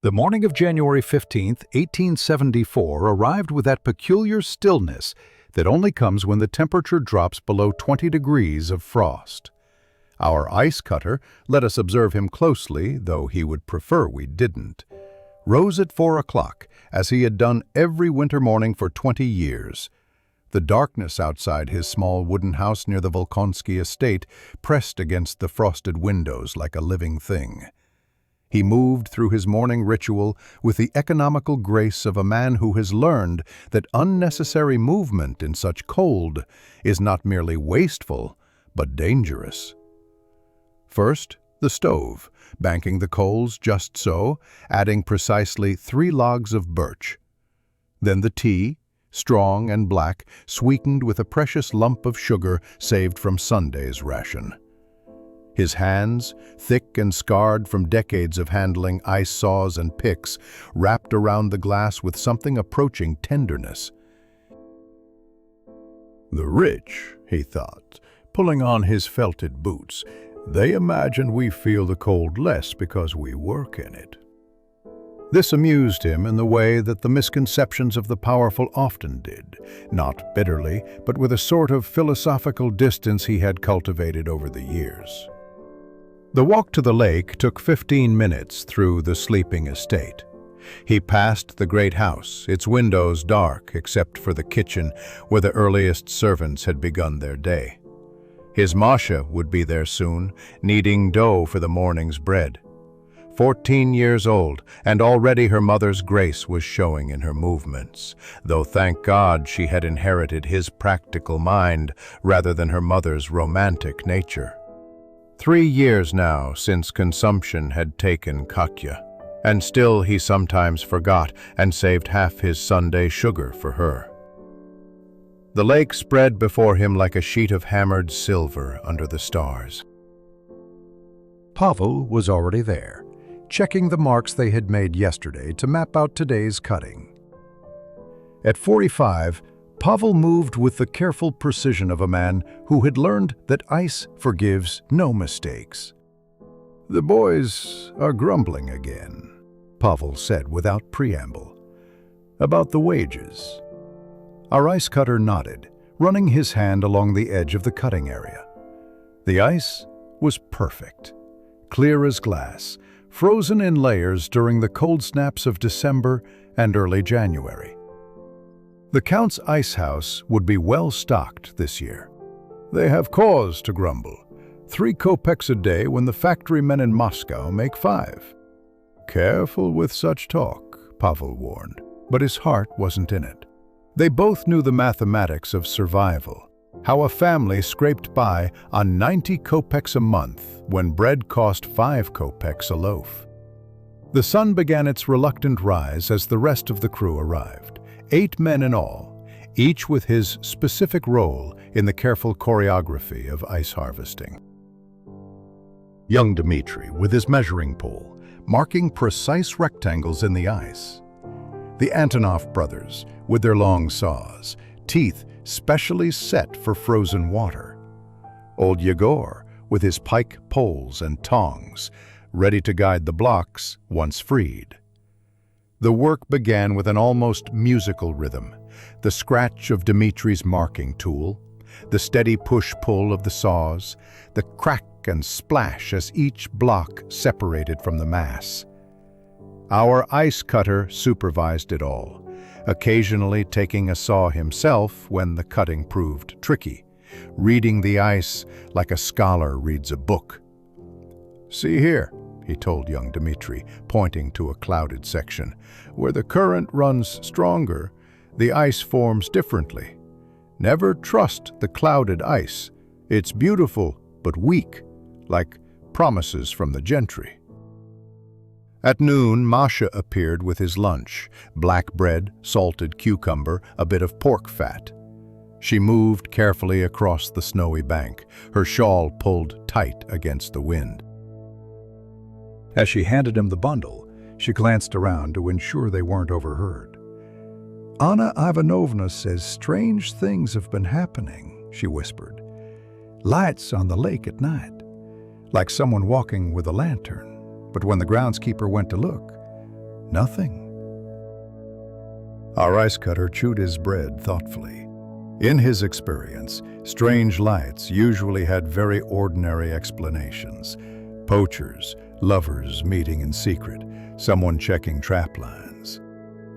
The morning of January 15th, 1874 arrived with that peculiar stillness that only comes when the temperature drops below 20 degrees of frost. Our ice cutter, let us observe him closely, though he would prefer we didn't, rose at 4 o'clock, as he had done every winter morning for 20 years. The darkness outside his small wooden house near the Volkonsky estate pressed against the frosted windows like a living thing. He moved through his morning ritual with the economical grace of a man who has learned that unnecessary movement in such cold is not merely wasteful, but dangerous. First, the stove, banking the coals just so, adding precisely 3 logs of birch. Then the tea, strong and black, sweetened with a precious lump of sugar saved from Sunday's ration. His hands, thick and scarred from decades of handling ice saws and picks, wrapped around the glass with something approaching tenderness. "The rich," he thought, pulling on his felted boots, "they imagine we feel the cold less because we work in it." This amused him in the way that the misconceptions of the powerful often did, not bitterly, but with a sort of philosophical distance he had cultivated over the years. The walk to the lake took 15 minutes through the sleeping estate. He passed the great house, its windows dark except for the kitchen where the earliest servants had begun their day. His Masha would be there soon, kneading dough for the morning's bread. 14 years old, and already her mother's grace was showing in her movements, though thank God she had inherited his practical mind rather than her mother's romantic nature. 3 years now since consumption had taken Katya, and still he sometimes forgot and saved half his Sunday sugar for her. The lake spread before him like a sheet of hammered silver under the stars. Pavel was already there, checking the marks they had made yesterday to map out today's cutting. At 45, Pavel moved with the careful precision of a man who had learned that ice forgives no mistakes. "The boys are grumbling again," Pavel said without preamble. "About the wages." Our ice cutter nodded, running his hand along the edge of the cutting area. The ice was perfect, clear as glass, frozen in layers during the cold snaps of December and early January. The Count's ice house would be well stocked this year. "They have cause to grumble. 3 kopecks a day when the factory men in Moscow make 5. "Careful with such talk," Pavel warned, but his heart wasn't in it. They both knew the mathematics of survival, how a family scraped by on 90 kopecks a month when bread cost 5 kopecks a loaf. The sun began its reluctant rise as the rest of the crew arrived. 8 men in all, each with his specific role in the careful choreography of ice harvesting. Young Dmitri with his measuring pole, marking precise rectangles in the ice. The Antonov brothers with their long saws, teeth specially set for frozen water. Old Yegor with his pike poles and tongs, ready to guide the blocks once freed. The work began with an almost musical rhythm, the scratch of Dmitri's marking tool, the steady push-pull of the saws, the crack and splash as each block separated from the mass. Our ice cutter supervised it all, occasionally taking a saw himself when the cutting proved tricky, reading the ice like a scholar reads a book. "See here," he told young Dmitri, pointing to a clouded section. "Where the current runs stronger, the ice forms differently. Never trust the clouded ice. It's beautiful, but weak, like promises from the gentry." At noon, Masha appeared with his lunch, black bread, salted cucumber, a bit of pork fat. She moved carefully across the snowy bank, her shawl pulled tight against the wind. As she handed him the bundle, she glanced around to ensure they weren't overheard. "Anna Ivanovna says strange things have been happening," she whispered. "Lights on the lake at night, like someone walking with a lantern. But when the groundskeeper went to look, Nothing. Our ice cutter chewed his bread thoughtfully. In his experience, strange lights usually had very ordinary explanations. Poachers, lovers meeting in secret, someone checking trap lines.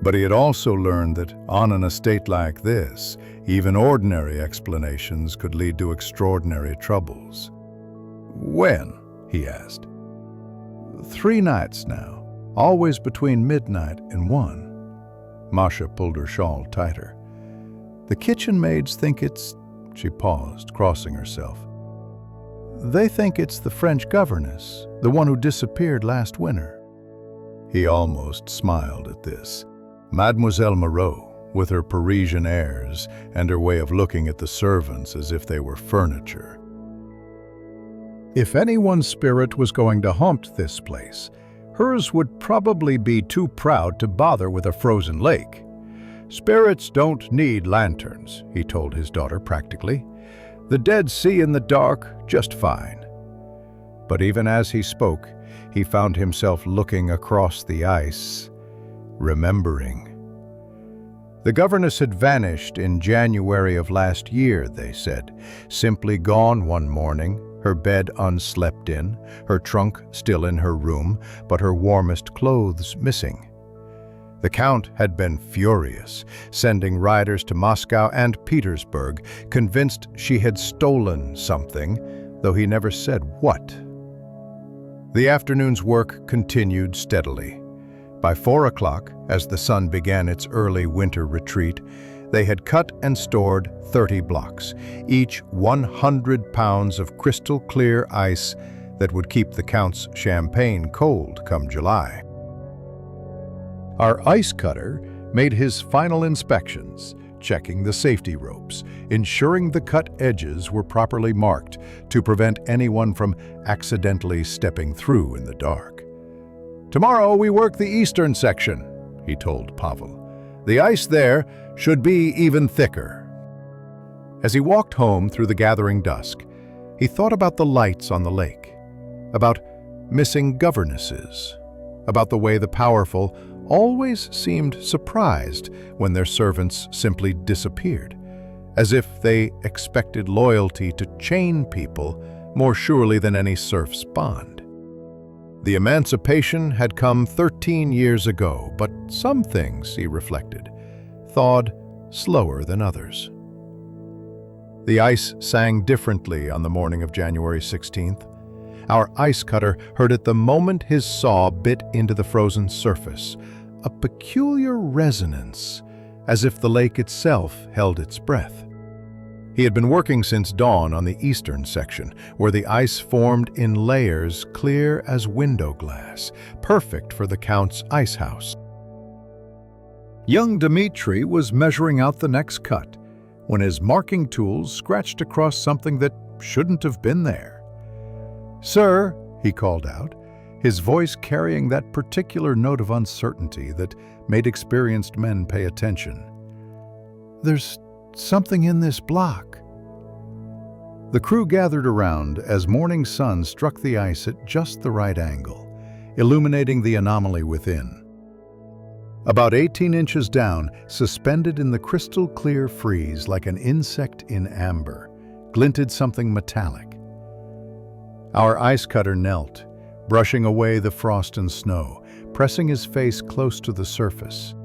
But he had also learned that on an estate like this, even ordinary explanations could lead to extraordinary troubles. "When?" he asked. "3 nights now, always between midnight and 1. Masha pulled her shawl tighter. "The kitchen maids think it's—" She paused, crossing herself. "They think it's the French governess, the one who disappeared last winter." He almost smiled at this. Mademoiselle Moreau, with her Parisian airs and her way of looking at the servants as if they were furniture. If anyone's spirit was going to haunt this place, hers would probably be too proud to bother with a frozen lake. "Spirits don't need lanterns," he told his daughter practically. "The dead see in the dark just fine." But even as he spoke, he found himself looking across the ice, remembering. The governess had vanished in January of last year, they said, simply gone one morning, her bed unslept in, her trunk still in her room, but her warmest clothes missing. The Count had been furious, sending riders to Moscow and Petersburg, convinced she had stolen something, though he never said what. The afternoon's work continued steadily. By 4 o'clock, as the sun began its early winter retreat, they had cut and stored 30 blocks, each 100 pounds of crystal-clear ice that would keep the Count's champagne cold come July. Our ice cutter made his final inspections, checking the safety ropes, ensuring the cut edges were properly marked to prevent anyone from accidentally stepping through in the dark. "Tomorrow we work the eastern section," he told Pavel. "The ice there should be even thicker." As he walked home through the gathering dusk, he thought about the lights on the lake, about missing governesses, about the way the powerful always seemed surprised when their servants simply disappeared, as if they expected loyalty to chain people more surely than any serf's bond. The emancipation had come 13 years ago, but some things, he reflected, thawed slower than others. The ice sang differently on the morning of January 16th. Our ice cutter heard it the moment his saw bit into the frozen surface, a peculiar resonance, as if the lake itself held its breath. He had been working since dawn on the eastern section, where the ice formed in layers clear as window glass, perfect for the Count's ice house. Young Dmitri was measuring out the next cut when his marking tools scratched across something that shouldn't have been there. "Sir," he called out, his voice carrying that particular note of uncertainty that made experienced men pay attention. "There's something in this block." The crew gathered around as morning sun struck the ice at just the right angle, illuminating the anomaly within. About 18 inches down, suspended in the crystal-clear freeze like an insect in amber, glinted something metallic. Our ice cutter knelt, brushing away the frost and snow, pressing his face close to the surface.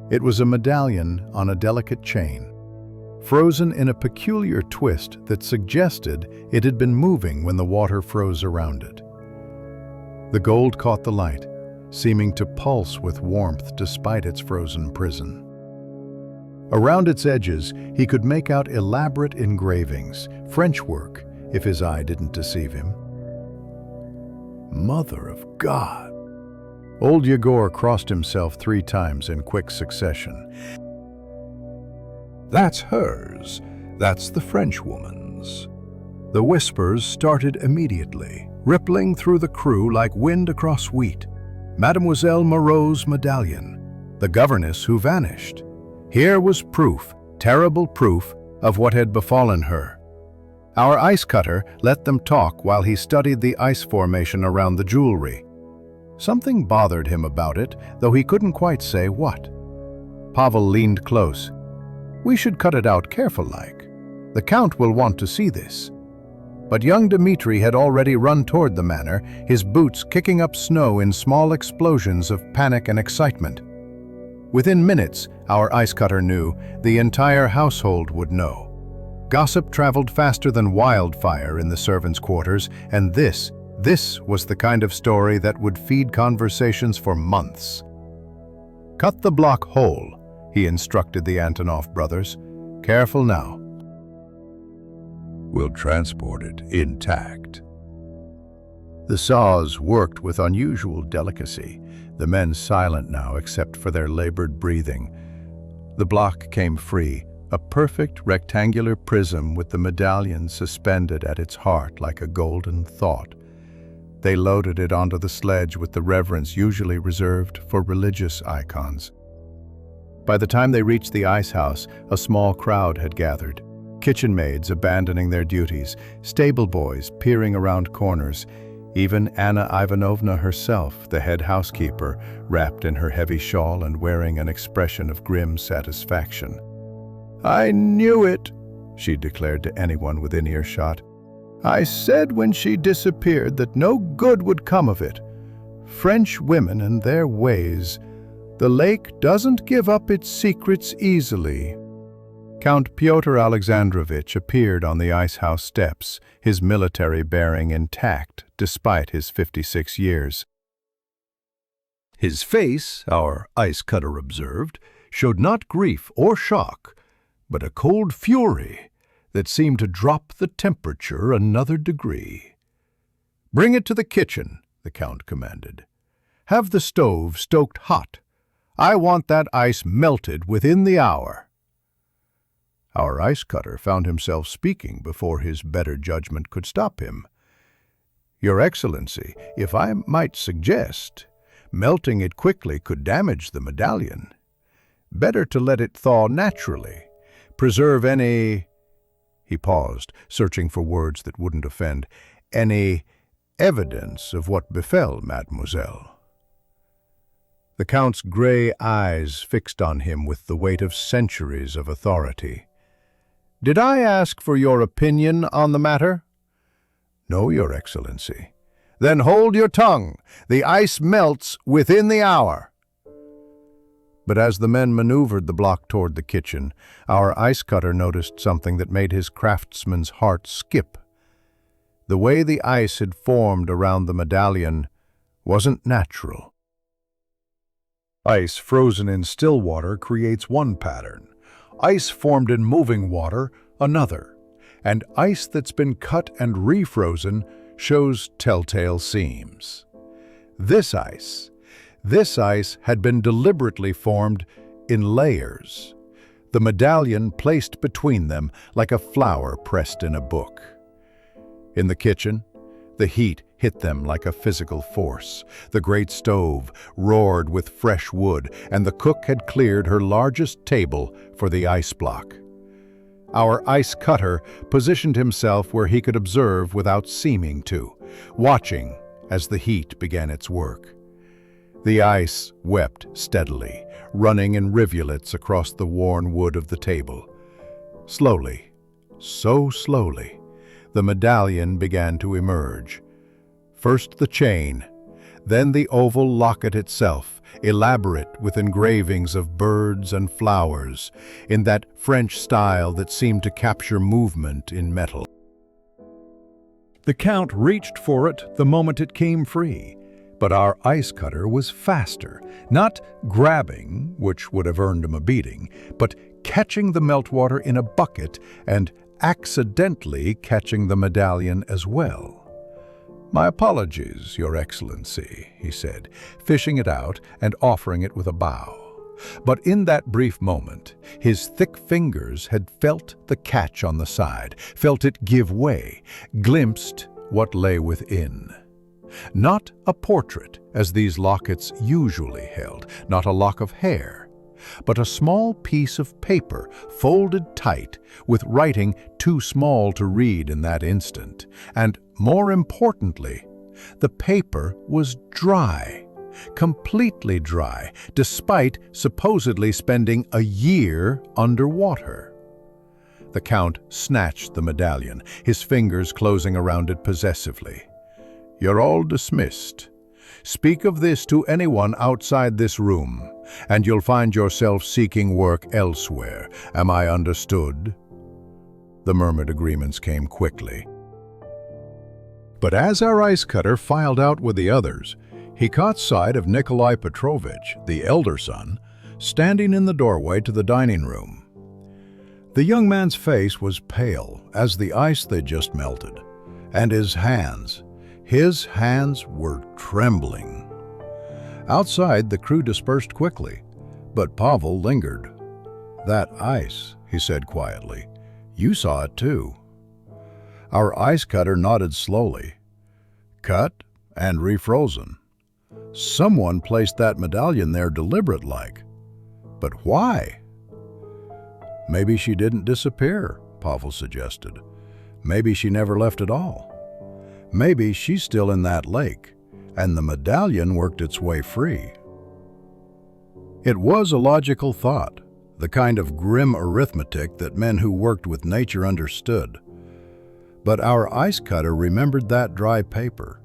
It was a medallion on a delicate chain, frozen in a peculiar twist that suggested it had been moving when the water froze around it. The gold caught the light, seeming to pulse with warmth despite its frozen prison. Around its edges, he could make out elaborate engravings, French work, if his eye didn't deceive him. Mother of God! Old Yegor crossed himself 3 times in quick succession. "That's hers. That's the Frenchwoman's." The whispers started immediately, rippling through the crew like wind across wheat. Mademoiselle Moreau's medallion, the governess who vanished. Here was proof, terrible proof, of what had befallen her. Our ice cutter let them talk while he studied the ice formation around the jewelry. Something bothered him about it, though he couldn't quite say what. Pavel leaned close. "We should cut it out careful-like. The Count will want to see this." But young Dmitri had already run toward the manor, his boots kicking up snow in small explosions of panic and excitement. Within minutes, our ice cutter knew, the entire household would know. Gossip traveled faster than wildfire in the servants' quarters, and this was the kind of story that would feed conversations for months. "Cut the block whole," he instructed the Antonov brothers. "Careful now. We'll transport it intact." The saws worked with unusual delicacy, the men silent now except for their labored breathing. The block came free, a perfect rectangular prism with the medallion suspended at its heart like a golden thought. They loaded it onto the sledge with the reverence usually reserved for religious icons. By the time they reached the ice house, a small crowd had gathered. Kitchen maids abandoning their duties, stable boys peering around corners, even Anna Ivanovna herself, the head housekeeper, wrapped in her heavy shawl and wearing an expression of grim satisfaction. "I knew it," she declared to anyone within earshot. "I said when she disappeared that no good would come of it. French women and their ways. The lake doesn't give up its secrets easily." Count Pyotr Alexandrovich appeared on the icehouse steps, his military bearing intact despite his 56 years. His face, our ice cutter observed, showed not grief or shock, but a cold fury that seemed to drop the temperature another degree. "Bring it to the kitchen," the Count commanded. "Have the stove stoked hot. I want that ice melted within the hour." Our ice cutter found himself speaking before his better judgment could stop him. "Your Excellency, if I might suggest, melting it quickly could damage the medallion. Better to let it thaw naturally. Preserve any—" He paused, searching for words that wouldn't offend. "Any evidence of what befell, mademoiselle." The Count's gray eyes fixed on him with the weight of centuries of authority. "Did I ask for your opinion on the matter?" "No, Your Excellency." "Then hold your tongue. The ice melts within the hour." But as the men maneuvered the block toward the kitchen, our ice cutter noticed something that made his craftsman's heart skip. The way the ice had formed around the medallion wasn't natural. Ice frozen in still water creates one pattern. Ice formed in moving water, another. And ice that's been cut and refrozen shows telltale seams. This ice had been deliberately formed in layers, the medallion placed between them like a flower pressed in a book. In the kitchen, the heat hit them like a physical force. The great stove roared with fresh wood, and the cook had cleared her largest table for the ice block. Our ice cutter positioned himself where he could observe without seeming to, watching as the heat began its work. The ice wept steadily, running in rivulets across the worn wood of the table. Slowly, so slowly, the medallion began to emerge. First the chain, then the oval locket itself, elaborate with engravings of birds and flowers, in that French style that seemed to capture movement in metal. The Count reached for it the moment it came free, but our ice cutter was faster, not grabbing, which would have earned him a beating, but catching the meltwater in a bucket and accidentally catching the medallion as well. "My apologies, Your Excellency," he said, fishing it out and offering it with a bow. But in that brief moment, his thick fingers had felt the catch on the side, felt it give way, glimpsed what lay within. Not a portrait, as these lockets usually held, not a lock of hair, but a small piece of paper folded tight with writing too small to read in that instant. And more importantly, the paper was dry, completely dry, despite supposedly spending a year underwater. The Count snatched the medallion, his fingers closing around it possessively. "You're all dismissed. Speak of this to anyone outside this room, and you'll find yourself seeking work elsewhere. Am I understood?" The murmured agreements came quickly. But as our ice cutter filed out with the others, he caught sight of Nikolai Petrovich, the elder son, standing in the doorway to the dining room. The young man's face was pale as the ice they'd just melted, and his hands were trembling. Outside, the crew dispersed quickly, but Pavel lingered. "That ice," he said quietly. "You saw it too." Our ice cutter nodded slowly. "Cut and refrozen. Someone placed that medallion there deliberate-like. But why?" "Maybe she didn't disappear," Pavel suggested. "Maybe she never left at all. Maybe she's still in that lake, and the medallion worked its way free." It was a logical thought, the kind of grim arithmetic that men who worked with nature understood. But our ice cutter remembered that dry paper,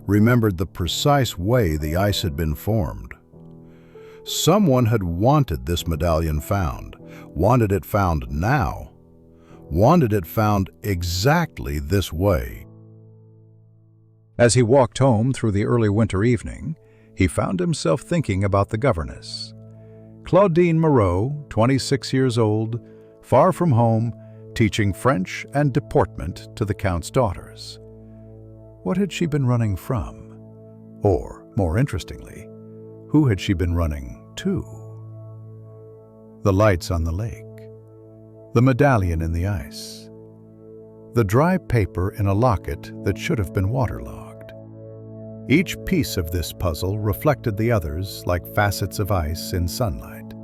remembered the precise way the ice had been formed. Someone had wanted this medallion found, wanted it found now, wanted it found exactly this way. As he walked home through the early winter evening, he found himself thinking about the governess. Claudine Moreau, 26 years old, far from home, teaching French and deportment to the Count's daughters. What had she been running from? Or, more interestingly, who had she been running to? The lights on the lake, the medallion in the ice, the dry paper in a locket that should have been waterlogged. Each piece of this puzzle reflected the others like facets of ice in sunlight,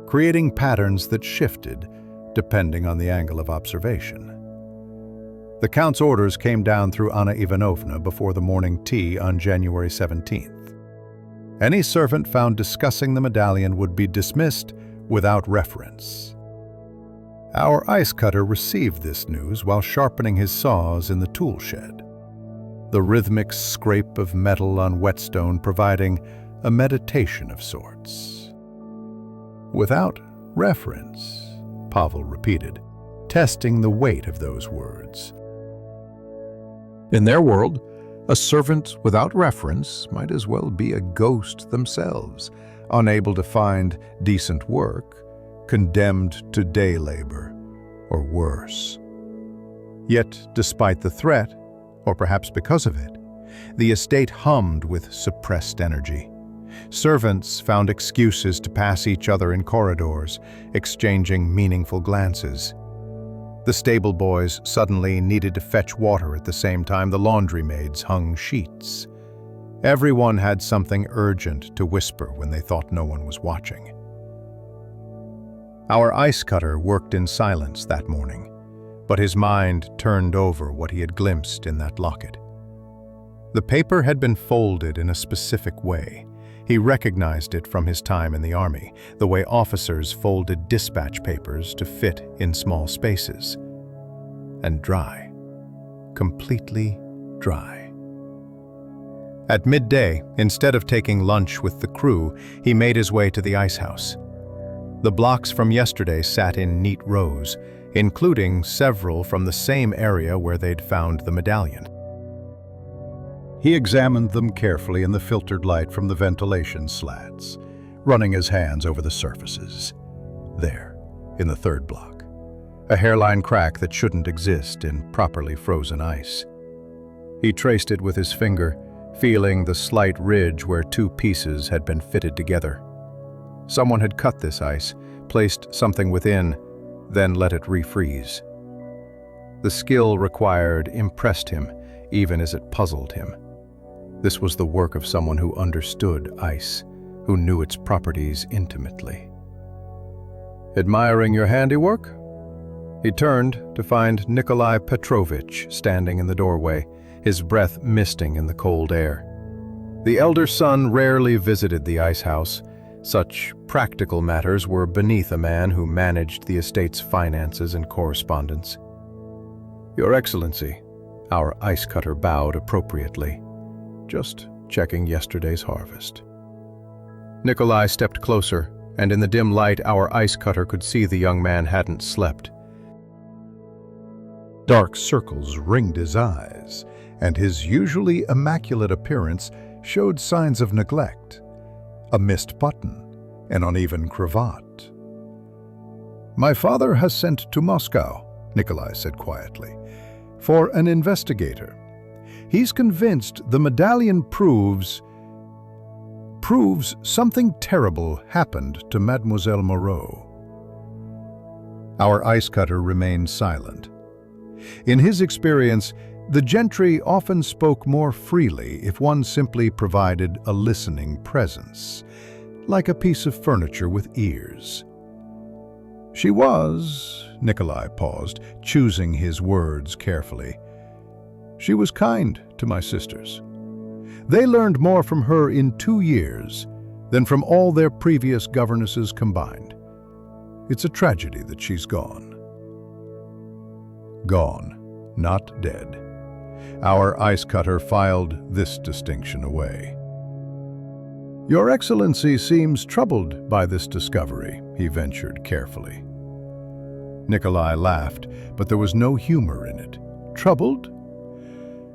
creating patterns that shifted depending on the angle of observation. The Count's orders came down through Anna Ivanovna before the morning tea on January 17th. Any servant found discussing the medallion would be dismissed without reference. Our ice cutter received this news while sharpening his saws in the tool shed, the rhythmic scrape of metal on whetstone providing a meditation of sorts. "Without reference," Pavel repeated, testing the weight of those words. In their world, a servant without reference might as well be a ghost themselves, unable to find decent work, condemned to day labor, or worse. Yet, despite the threat, or perhaps because of it, the estate hummed with suppressed energy. Servants found excuses to pass each other in corridors, exchanging meaningful glances. The stable boys suddenly needed to fetch water at the same time the laundry maids hung sheets. Everyone had something urgent to whisper when they thought no one was watching. Our ice cutter worked in silence that morning, but his mind turned over what he had glimpsed in that locket. The paper had been folded in a specific way. He recognized it from his time in the army, the way officers folded dispatch papers to fit in small spaces. And dry. Completely dry. At midday, instead of taking lunch with the crew, he made his way to the ice house. The blocks from yesterday sat in neat rows, including several from the same area where they'd found the medallion. He examined them carefully in the filtered light from the ventilation slats, running his hands over the surfaces. There, in the third block, a hairline crack that shouldn't exist in properly frozen ice. He traced it with his finger, feeling the slight ridge where two pieces had been fitted together. Someone had cut this ice, placed something within, then let it refreeze. The skill required impressed him, even as it puzzled him. This was the work of someone who understood ice, who knew its properties intimately. "Admiring your handiwork?" He turned to find Nikolai Petrovich standing in the doorway, his breath misting in the cold air. The elder son rarely visited the ice house. Such practical matters were beneath a man who managed the estate's finances and correspondence. "Your Excellency," our ice cutter bowed appropriately. "Just checking yesterday's harvest." Nikolai stepped closer, and in the dim light our ice cutter could see the young man hadn't slept. Dark circles ringed his eyes, and his usually immaculate appearance showed signs of neglect. A missed button, an uneven cravat. "My father has sent to Moscow," Nikolai said quietly, "for an investigator. He's convinced the medallion proves something terrible happened to Mademoiselle Moreau." Our ice cutter remained silent. In his experience, the gentry often spoke more freely if one simply provided a listening presence, like a piece of furniture with ears. "She was," Nikolai paused, choosing his words carefully. "She was kind to my sisters. They learned more from her in 2 years than from all their previous governesses combined. It's a tragedy that she's gone." Gone, not dead. Our ice cutter filed this distinction away. "Your Excellency seems troubled by this discovery," he ventured carefully. Nikolai laughed, but there was no humor in it. "Troubled?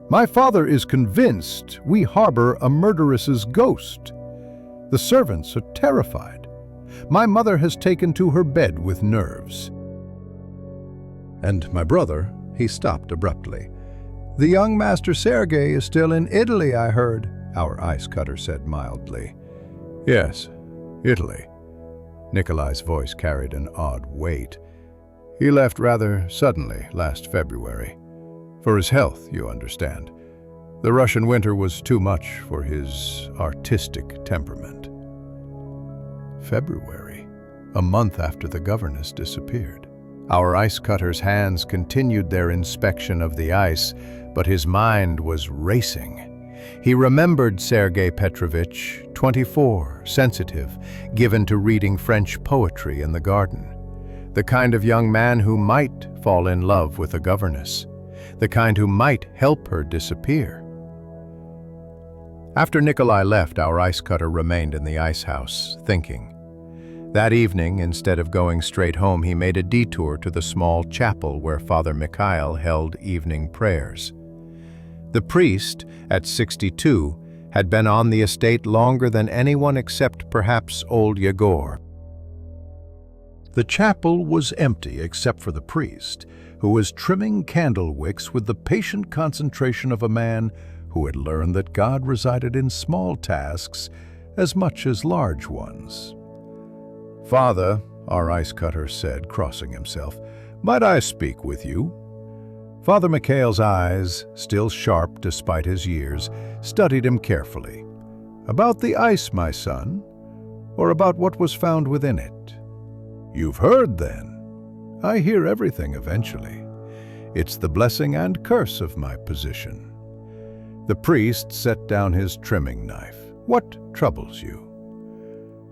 My father is convinced we harbor a murderess's ghost. The servants are terrified. My mother has taken to her bed with nerves." "And my brother," he stopped abruptly. "The young Master Sergei is still in Italy, I heard," our ice cutter said mildly. "Yes, Italy." Nikolai's voice carried an odd weight. "He left rather suddenly last February. For his health, you understand. The Russian winter was too much for his artistic temperament." February, a month after the governess disappeared. Our ice cutter's hands continued their inspection of the ice, but his mind was racing. He remembered Sergei Petrovich, 24, sensitive, given to reading French poetry in the garden. The kind of young man who might fall in love with a governess. The kind who might help her disappear. After Nikolai left, our ice cutter remained in the ice house, thinking. That evening, instead of going straight home, he made a detour to the small chapel where Father Mikhail held evening prayers. The priest, at 62, had been on the estate longer than anyone except perhaps old Yegor. The chapel was empty except for the priest, who was trimming candle wicks with the patient concentration of a man who had learned that God resided in small tasks as much as large ones. "Father," our ice cutter said, crossing himself, "might I speak with you?" Father Mikhail's eyes, still sharp despite his years, studied him carefully. "About the ice, my son, or about what was found within it?" "You've heard, then?" "I hear everything eventually. It's the blessing and curse of my position." The priest set down his trimming knife. "What troubles you?"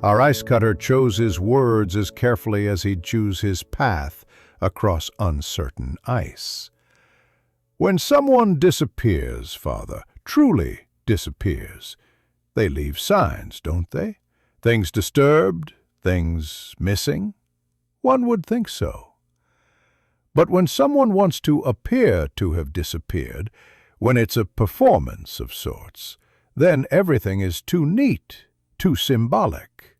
Our ice cutter chose his words as carefully as he'd choose his path across uncertain ice. "When someone disappears, Father, truly disappears, they leave signs, don't they? Things disturbed, things missing? One would think so. But when someone wants to appear to have disappeared, when it's a performance of sorts, then everything is too neat, too symbolic."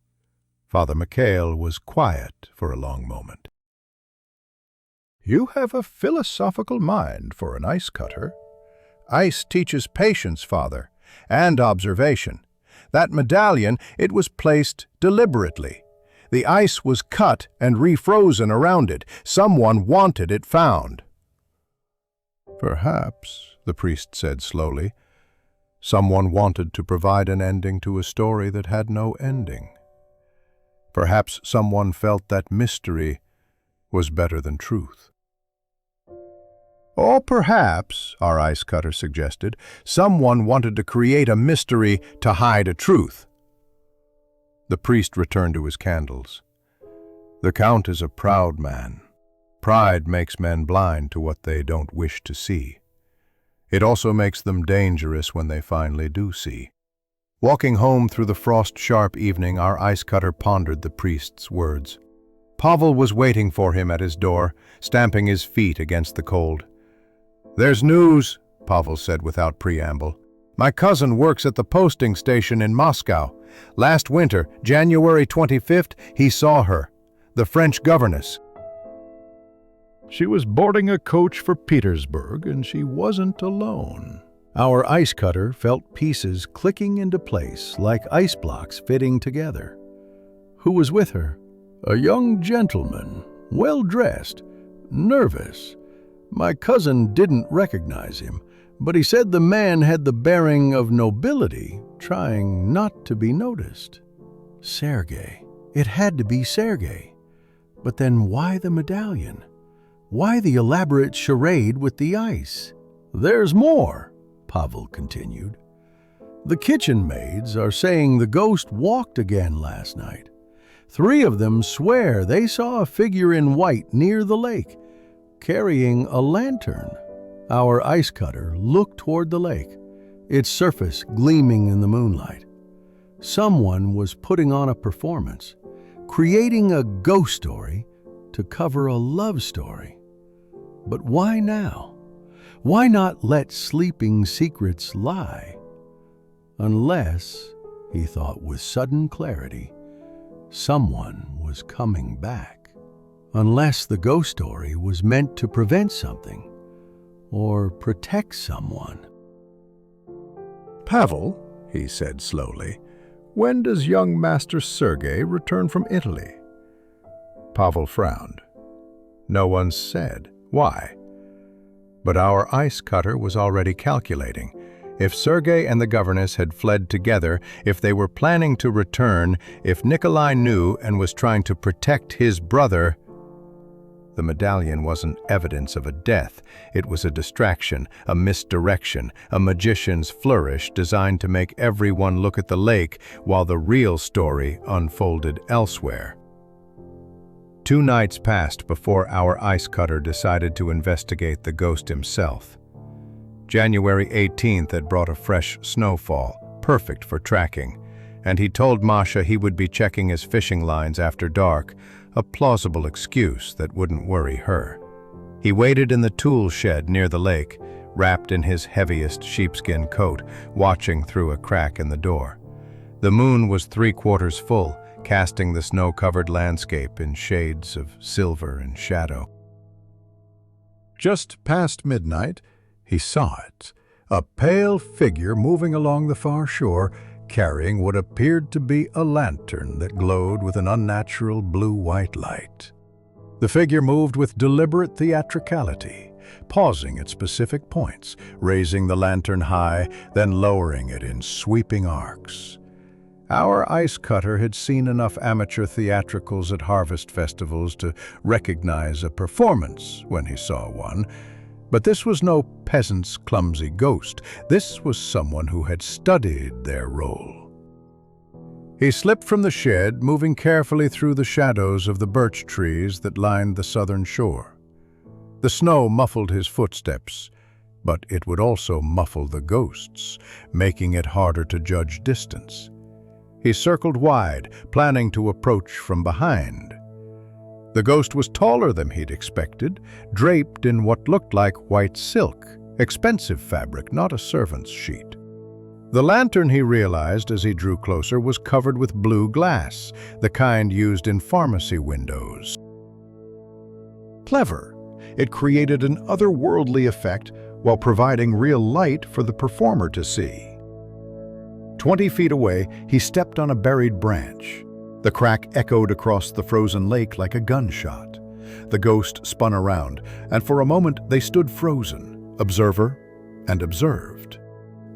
Father Mikhail was quiet for a long moment. "You have a philosophical mind for an ice cutter. Ice teaches patience, Father, and observation. That medallion, it was placed deliberately. The ice was cut and refrozen around it. Someone wanted it found." "Perhaps," the priest said slowly, "someone wanted to provide an ending to a story that had no ending. Perhaps someone felt that mystery was better than truth." Or perhaps, our ice cutter suggested, someone wanted to create a mystery to hide a truth. The priest returned to his candles. The Count is a proud man. Pride makes men blind to what they don't wish to see. It also makes them dangerous when they finally do see. Walking home through the frost-sharp evening, our ice cutter pondered the priest's words. Pavel was waiting for him at his door, stamping his feet against the cold. "There's news," Pavel said without preamble. "My cousin works at the posting station in Moscow. Last winter, January 25th, he saw her, the French governess. She was boarding a coach for Petersburg, and she wasn't alone." Our ice cutter felt pieces clicking into place like ice blocks fitting together. Who was with her? A young gentleman, well-dressed, nervous. My cousin didn't recognize him, but he said the man had the bearing of nobility, trying not to be noticed. Sergei. It had to be Sergei. But then why the medallion? Why the elaborate charade with the ice? "There's more," Pavel continued. "The kitchen maids are saying the ghost walked again last night. 3 of them swear they saw a figure in white near the lake, carrying a lantern." Our ice cutter looked toward the lake, its surface gleaming in the moonlight. Someone was putting on a performance, creating a ghost story to cover a love story. But why now? Why not let sleeping secrets lie? Unless, he thought with sudden clarity, someone was coming back. Unless the ghost story was meant to prevent something or protect someone. "Pavel," he said slowly, "when does young Master Sergei return from Italy?" Pavel frowned. No one said. Why? But our ice cutter was already calculating. If Sergei and the governess had fled together, if they were planning to return, if Nikolai knew and was trying to protect his brother, the medallion wasn't evidence of a death. It was a distraction, a misdirection, a magician's flourish designed to make everyone look at the lake while the real story unfolded elsewhere. 2 nights passed before our ice cutter decided to investigate the ghost himself. January 18th had brought a fresh snowfall, perfect for tracking, and he told Masha he would be checking his fishing lines after dark, a plausible excuse that wouldn't worry her. He waited in the tool shed near the lake, wrapped in his heaviest sheepskin coat, watching through a crack in the door. The moon was 3/4 full, casting the snow-covered landscape in shades of silver and shadow. Just past midnight, he saw it, a pale figure moving along the far shore, carrying what appeared to be a lantern that glowed with an unnatural blue-white light. The figure moved with deliberate theatricality, pausing at specific points, raising the lantern high, then lowering it in sweeping arcs. Our ice cutter had seen enough amateur theatricals at harvest festivals to recognize a performance when he saw one, but this was no peasant's clumsy ghost. This was someone who had studied their role. He slipped from the shed, moving carefully through the shadows of the birch trees that lined the southern shore. The snow muffled his footsteps, but it would also muffle the ghosts, making it harder to judge distance. He circled wide, planning to approach from behind. The ghost was taller than he'd expected, draped in what looked like white silk, expensive fabric, not a servant's sheet. The lantern, he realized as he drew closer, was covered with blue glass, the kind used in pharmacy windows. Clever. It created an otherworldly effect while providing real light for the performer to see. 20 feet away, he stepped on a buried branch. The crack echoed across the frozen lake like a gunshot. The ghost spun around, and for a moment they stood frozen, observer and observed.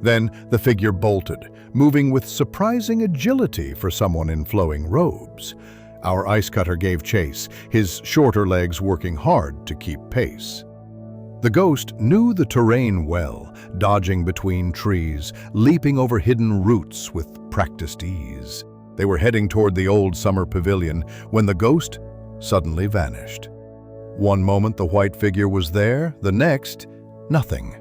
Then the figure bolted, moving with surprising agility for someone in flowing robes. Our ice cutter gave chase, his shorter legs working hard to keep pace. The ghost knew the terrain well, dodging between trees, leaping over hidden roots with practiced ease. They were heading toward the old summer pavilion when the ghost suddenly vanished. One moment the white figure was there, the next, nothing.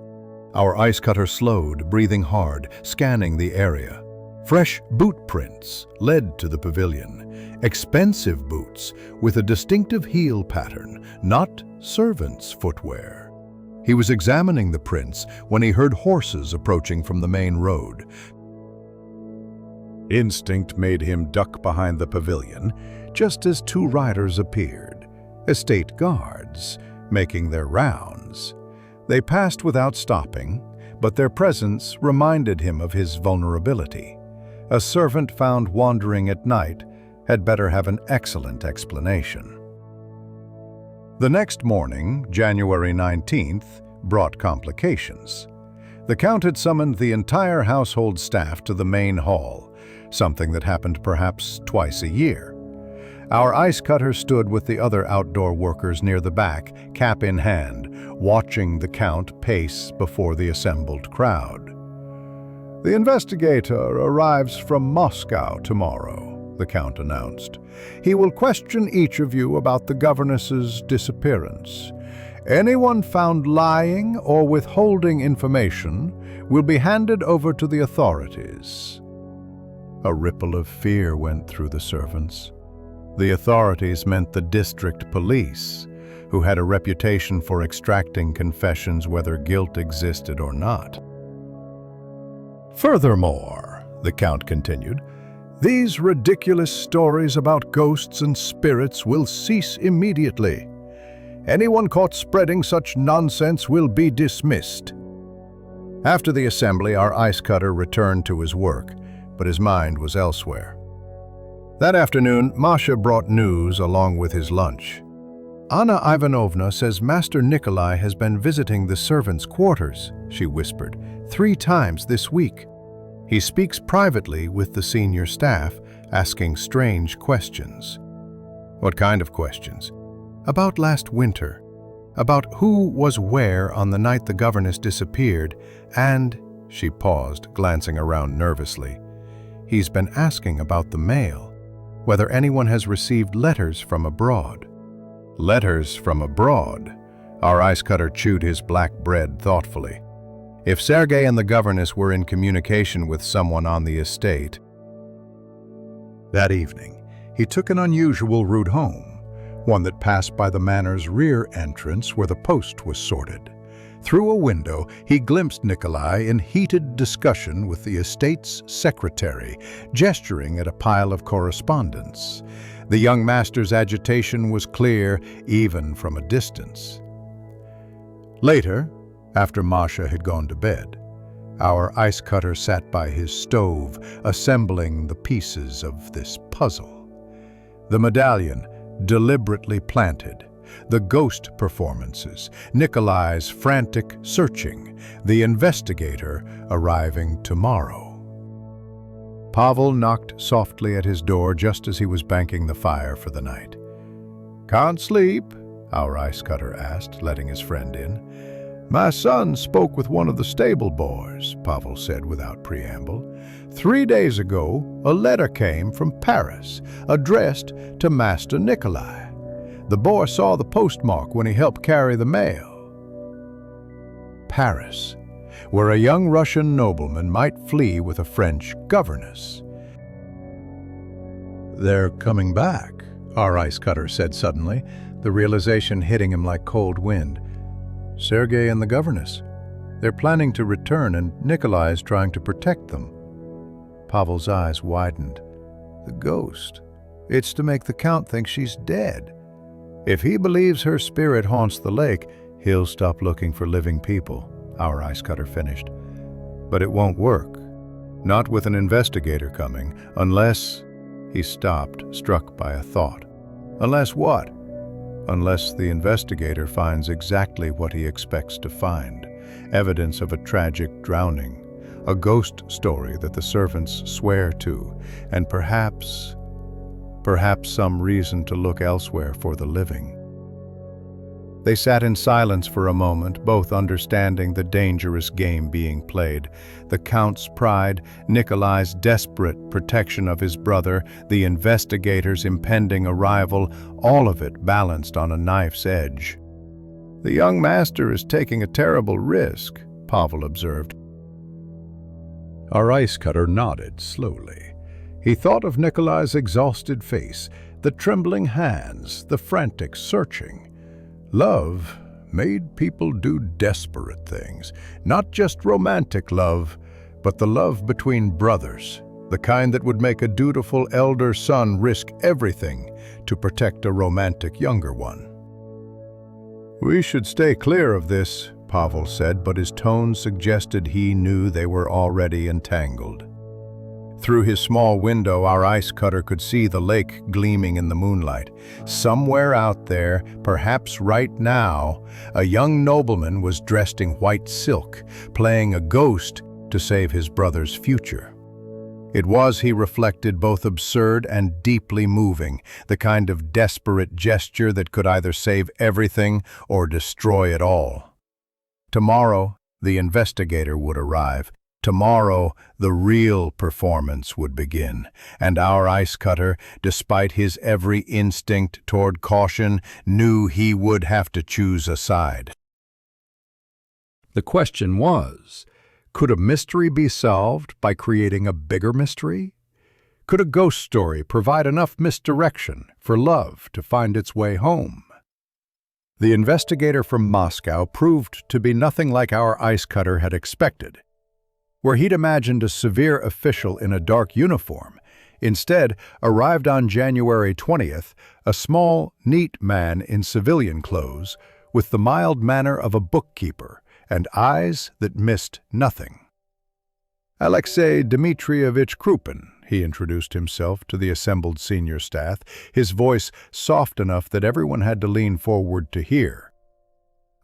Our ice cutter slowed, breathing hard, scanning the area. Fresh boot prints led to the pavilion. Expensive boots with a distinctive heel pattern, not servants' footwear. He was examining the prints when he heard horses approaching from the main road. Instinct made him duck behind the pavilion just as two riders appeared, estate guards, making their rounds. They passed without stopping, but their presence reminded him of his vulnerability. A servant found wandering at night had better have an excellent explanation. The next morning, January 19th, brought complications. The Count had summoned the entire household staff to the main hall, something that happened perhaps twice a year. Our ice cutter stood with the other outdoor workers near the back, cap in hand, watching the Count pace before the assembled crowd. "The investigator arrives from Moscow tomorrow," the Count announced. "He will question each of you about the governess's disappearance. Anyone found lying or withholding information will be handed over to the authorities." A ripple of fear went through the servants. The authorities meant the district police, who had a reputation for extracting confessions whether guilt existed or not. "Furthermore," the Count continued, "these ridiculous stories about ghosts and spirits will cease immediately. Anyone caught spreading such nonsense will be dismissed." After the assembly, our ice cutter returned to his work, but his mind was elsewhere. That afternoon, Masha brought news along with his lunch. "Anna Ivanovna says Master Nikolai has been visiting the servants' quarters," she whispered, 3 times this week. "He speaks privately with the senior staff, asking strange questions." "What kind of questions?" "About last winter. About who was where on the night the governess disappeared, and," she paused, glancing around nervously, "he's been asking about the mail, whether anyone has received letters from abroad." Letters from abroad? Our ice cutter chewed his black bread thoughtfully. If Sergei and the governess were in communication with someone on the estate. That evening, he took an unusual route home, one that passed by the manor's rear entrance where the post was sorted. Through a window, he glimpsed Nikolai in heated discussion with the estate's secretary, gesturing at a pile of correspondence. The young master's agitation was clear even from a distance. Later, after Masha had gone to bed, our ice cutter sat by his stove, assembling the pieces of this puzzle. The medallion, deliberately planted, the ghost performances, Nikolai's frantic searching, the investigator arriving tomorrow. Pavel knocked softly at his door just as he was banking the fire for the night. "Can't sleep?" our ice cutter asked, letting his friend in. "My son spoke with one of the stable boys," Pavel said without preamble. "3 days ago, a letter came from Paris, addressed to Master Nikolai. The boy saw the postmark when he helped carry the mail." Paris, where a young Russian nobleman might flee with a French governess. "They're coming back," our ice cutter said suddenly, the realization hitting him like cold wind. "Sergei and the governess. They're planning to return, and Nikolai is trying to protect them." Pavel's eyes widened. "The ghost. It's to make the Count think she's dead. If he believes her spirit haunts the lake, he'll stop looking for living people," our ice cutter finished. "But it won't work. Not with an investigator coming, unless—" He stopped, struck by a thought. "Unless what?" "Unless the investigator finds exactly what he expects to find. Evidence of a tragic drowning, a ghost story that the servants swear to, and perhaps some reason to look elsewhere for the living." They sat in silence for a moment, both understanding the dangerous game being played. The Count's pride, Nikolai's desperate protection of his brother, the investigator's impending arrival, all of it balanced on a knife's edge. "The young master is taking a terrible risk," Pavel observed. Our ice cutter nodded slowly. He thought of Nikolai's exhausted face, the trembling hands, the frantic searching. Love made people do desperate things, not just romantic love, but the love between brothers, the kind that would make a dutiful elder son risk everything to protect a romantic younger one. "We should stay clear of this," Pavel said, but his tone suggested he knew they were already entangled. Through his small window, our ice cutter could see the lake gleaming in the moonlight. Somewhere out there, perhaps right now, a young nobleman was dressed in white silk, playing a ghost to save his brother's future. It was, he reflected, both absurd and deeply moving, the kind of desperate gesture that could either save everything or destroy it all. Tomorrow, the investigator would arrive. Tomorrow, the real performance would begin, and our ice cutter, despite his every instinct toward caution, knew he would have to choose a side. The question was, could a mystery be solved by creating a bigger mystery? Could a ghost story provide enough misdirection for love to find its way home? The investigator from Moscow proved to be nothing like our ice cutter had expected. Where he'd imagined a severe official in a dark uniform, instead arrived on January 20th a small, neat man in civilian clothes with the mild manner of a bookkeeper and eyes that missed nothing. "Alexei Dmitrievich Krupin," he introduced himself to the assembled senior staff, his voice soft enough that everyone had to lean forward to hear.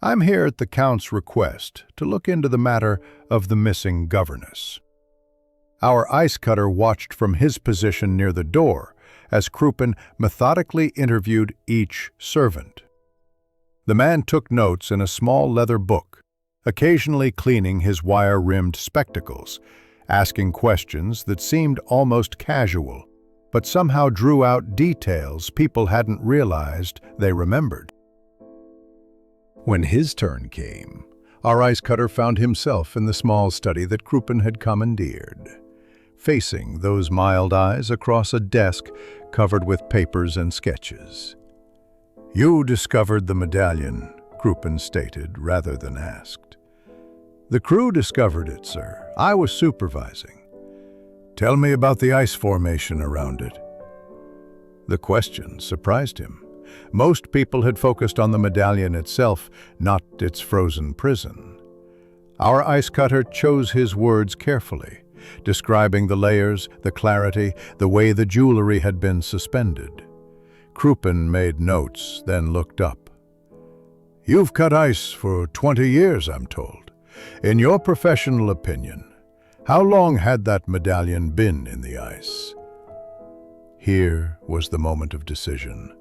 "I'm here at the Count's request to look into the matter of the missing governess." Our ice cutter watched from his position near the door as Krupin methodically interviewed each servant. The man took notes in a small leather book, occasionally cleaning his wire-rimmed spectacles, asking questions that seemed almost casual, but somehow drew out details people hadn't realized they remembered. When his turn came, our ice cutter found himself in the small study that Krupin had commandeered, facing those mild eyes across a desk covered with papers and sketches. "You discovered the medallion," Krupin stated rather than asked. "The crew discovered it, sir. I was supervising." "Tell me about the ice formation around it." The question surprised him. Most people had focused on the medallion itself, not its frozen prison. Our ice cutter chose his words carefully, describing the layers, the clarity, the way the jewelry had been suspended. Krupin made notes, then looked up. "You've cut ice for 20 years, I'm told. In your professional opinion, how long had that medallion been in the ice?" Here was the moment of decision.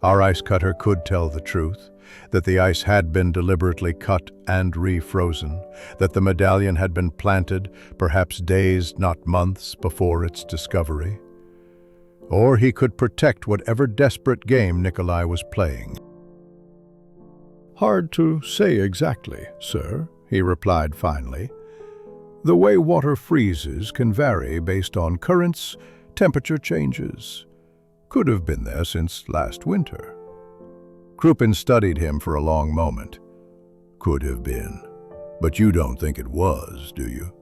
Our ice cutter could tell the truth, that the ice had been deliberately cut and refrozen, that the medallion had been planted, perhaps days, not months, before its discovery. Or he could protect whatever desperate game Nikolai was playing. "Hard to say exactly, sir," he replied finally. "The way water freezes can vary based on currents, temperature changes. Could have been there since last winter." Krupin studied him for a long moment. "Could have been. But you don't think it was, do you?"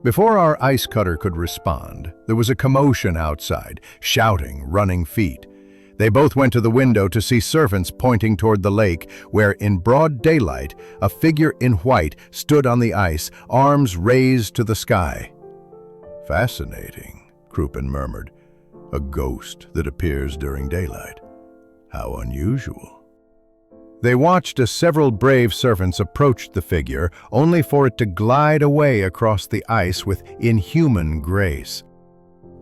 Before our ice cutter could respond, there was a commotion outside, shouting, running feet. They both went to the window to see servants pointing toward the lake, where in broad daylight, a figure in white stood on the ice, arms raised to the sky. "Fascinating," Krupin murmured. "A ghost that appears during daylight. How unusual." They watched as several brave servants approached the figure, only for it to glide away across the ice with inhuman grace.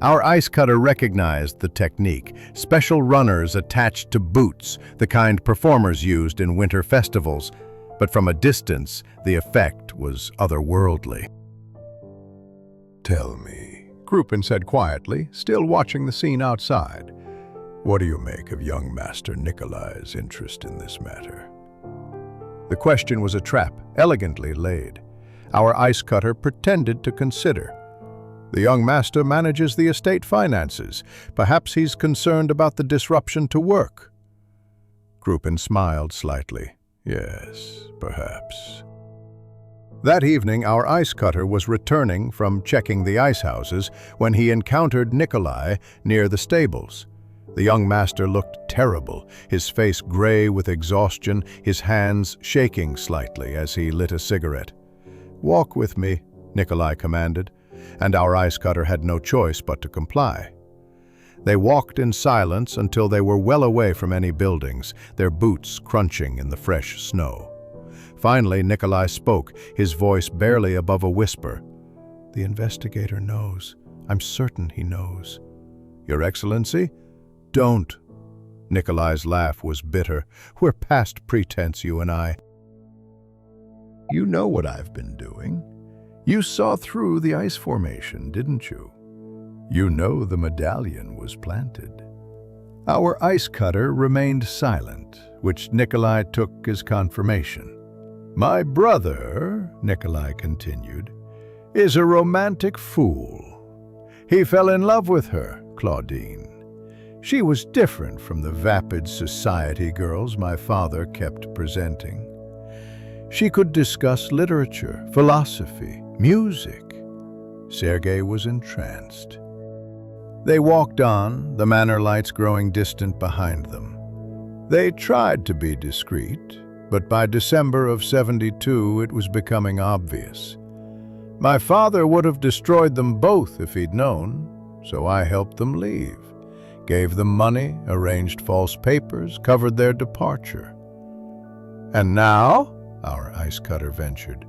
Our ice cutter recognized the technique, special runners attached to boots, the kind performers used in winter festivals, but from a distance, the effect was otherworldly. "Tell me," Krupin said quietly, still watching the scene outside. "What do you make of young Master Nikolai's interest in this matter?" The question was a trap, elegantly laid. Our ice cutter pretended to consider. "The young master manages the estate finances. Perhaps he's concerned about the disruption to work." Krupin smiled slightly. "Yes, perhaps." That evening, our ice cutter was returning from checking the ice houses when he encountered Nikolai near the stables. The young master looked terrible, his face gray with exhaustion, his hands shaking slightly as he lit a cigarette. "Walk with me," Nikolai commanded, and our ice cutter had no choice but to comply. They walked in silence until they were well away from any buildings, their boots crunching in the fresh snow. Finally, Nikolai spoke, his voice barely above a whisper. "The investigator knows. I'm certain he knows." "Your Excellency?" "Don't." Nikolai's laugh was bitter. "We're past pretense, you and I. You know what I've been doing. You saw through the ice formation, didn't you? You know the medallion was planted." Our ice cutter remained silent, which Nikolai took as confirmation. "My brother," Nikolai continued, "is a romantic fool. He fell in love with her, Claudine. She was different from the vapid society girls my father kept presenting. She could discuss literature, philosophy, music." Sergei was entranced. They walked on, the manor lights growing distant behind them. They tried to be discreet, but by December of '72 it was becoming obvious. My father would have destroyed them both if he'd known, so I helped them leave, gave them money, arranged false papers, covered their departure. "And now?" our ice cutter ventured.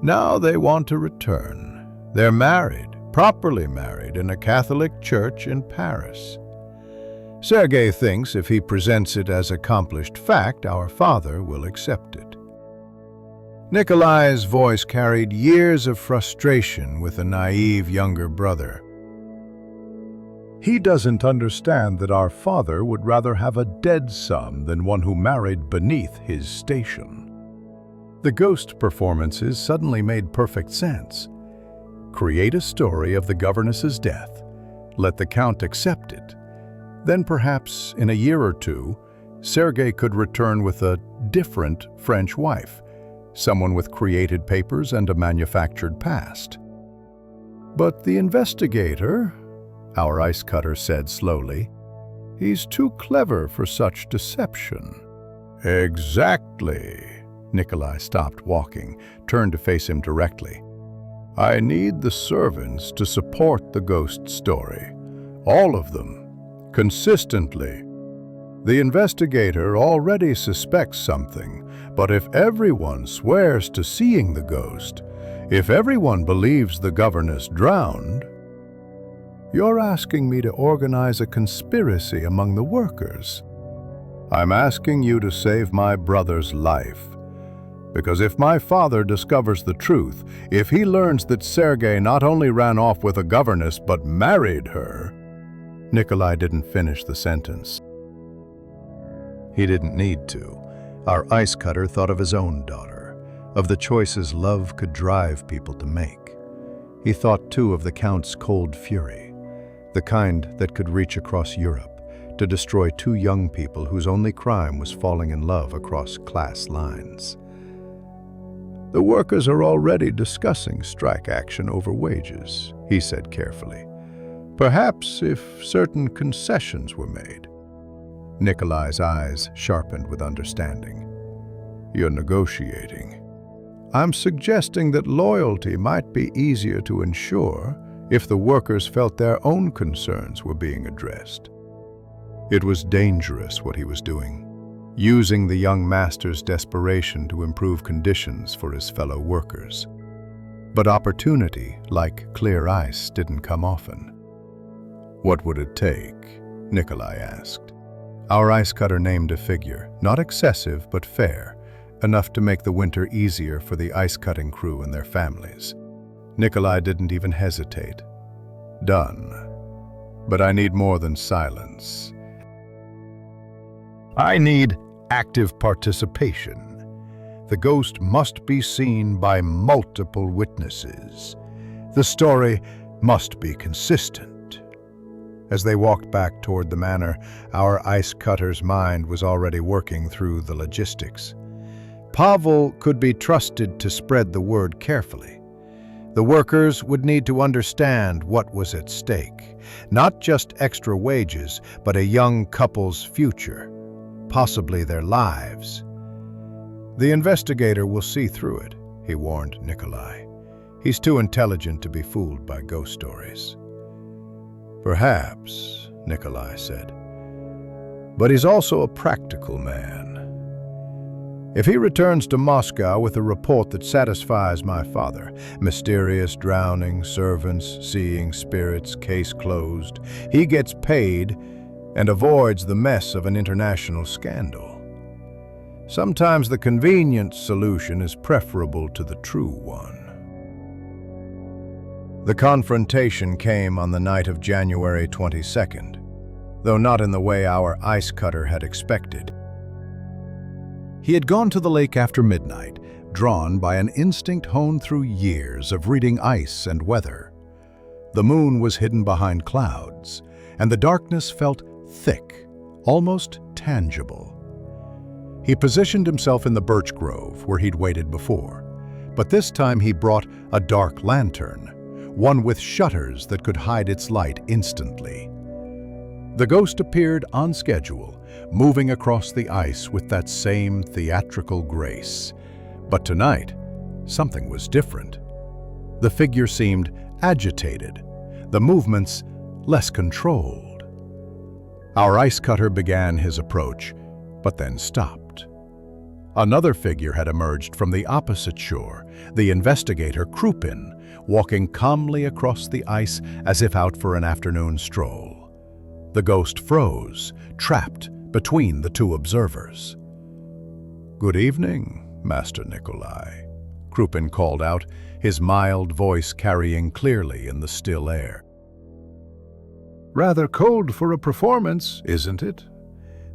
"Now they want to return. They're married, properly married, in a Catholic church in Paris. Sergei thinks if he presents it as accomplished fact, our father will accept it." Nikolai's voice carried years of frustration with a naive younger brother. "He doesn't understand that our father would rather have a dead son than one who married beneath his station." The ghost performances suddenly made perfect sense. Create a story of the governess's death. Let the count accept it. Then perhaps in a year or two, Sergei could return with a different French wife, someone with created papers and a manufactured past. "But the investigator," our ice cutter said slowly, "he's too clever for such deception." "Exactly." Nikolai stopped walking, turned to face him directly. "I need the servants to support the ghost story. All of them. Consistently. The investigator already suspects something, but if everyone swears to seeing the ghost, if everyone believes the governess drowned..." "You're asking me to organize a conspiracy among the workers." "I'm asking you to save my brother's life. Because if my father discovers the truth, if he learns that Sergei not only ran off with a governess but married her..." Nikolai didn't finish the sentence. He didn't need to. Our ice cutter thought of his own daughter, of the choices love could drive people to make. He thought too of the Count's cold fury, the kind that could reach across Europe to destroy two young people whose only crime was falling in love across class lines. "The workers are already discussing strike action over wages," he said carefully. "Perhaps if certain concessions were made." Nikolai's eyes sharpened with understanding. "You're negotiating." "I'm suggesting that loyalty might be easier to ensure if the workers felt their own concerns were being addressed." It was dangerous what he was doing, using the young master's desperation to improve conditions for his fellow workers. But opportunity, like clear ice, didn't come often. "What would it take?" Nikolai asked. Our ice cutter named a figure, not excessive but fair, enough to make the winter easier for the ice-cutting crew and their families. Nikolai didn't even hesitate. "Done. But I need more than silence. I need active participation. The ghost must be seen by multiple witnesses. The story must be consistent." As they walked back toward the manor, our ice cutter's mind was already working through the logistics. Pavel could be trusted to spread the word carefully. The workers would need to understand what was at stake, not just extra wages, but a young couple's future, possibly their lives. "The investigator will see through it," he warned Nikolai. "He's too intelligent to be fooled by ghost stories." "Perhaps," Nikolai said. "But he's also a practical man. If he returns to Moscow with a report that satisfies my father, mysterious drowning, servants, seeing spirits, case closed, he gets paid and avoids the mess of an international scandal. Sometimes the convenient solution is preferable to the true one." The confrontation came on the night of January 22nd, though not in the way our ice cutter had expected. He had gone to the lake after midnight, drawn by an instinct honed through years of reading ice and weather. The moon was hidden behind clouds, and the darkness felt thick, almost tangible. He positioned himself in the birch grove where he'd waited before, but this time he brought a dark lantern, one with shutters that could hide its light instantly. The ghost appeared on schedule, moving across the ice with that same theatrical grace. But tonight, something was different. The figure seemed agitated, the movements less controlled. Our ice cutter began his approach, but then stopped. Another figure had emerged from the opposite shore, the investigator Krupin, walking calmly across the ice as if out for an afternoon stroll. The ghost froze, trapped between the two observers. "Good evening, Master Nikolai," Krupin called out, his mild voice carrying clearly in the still air. "Rather cold for a performance, isn't it?"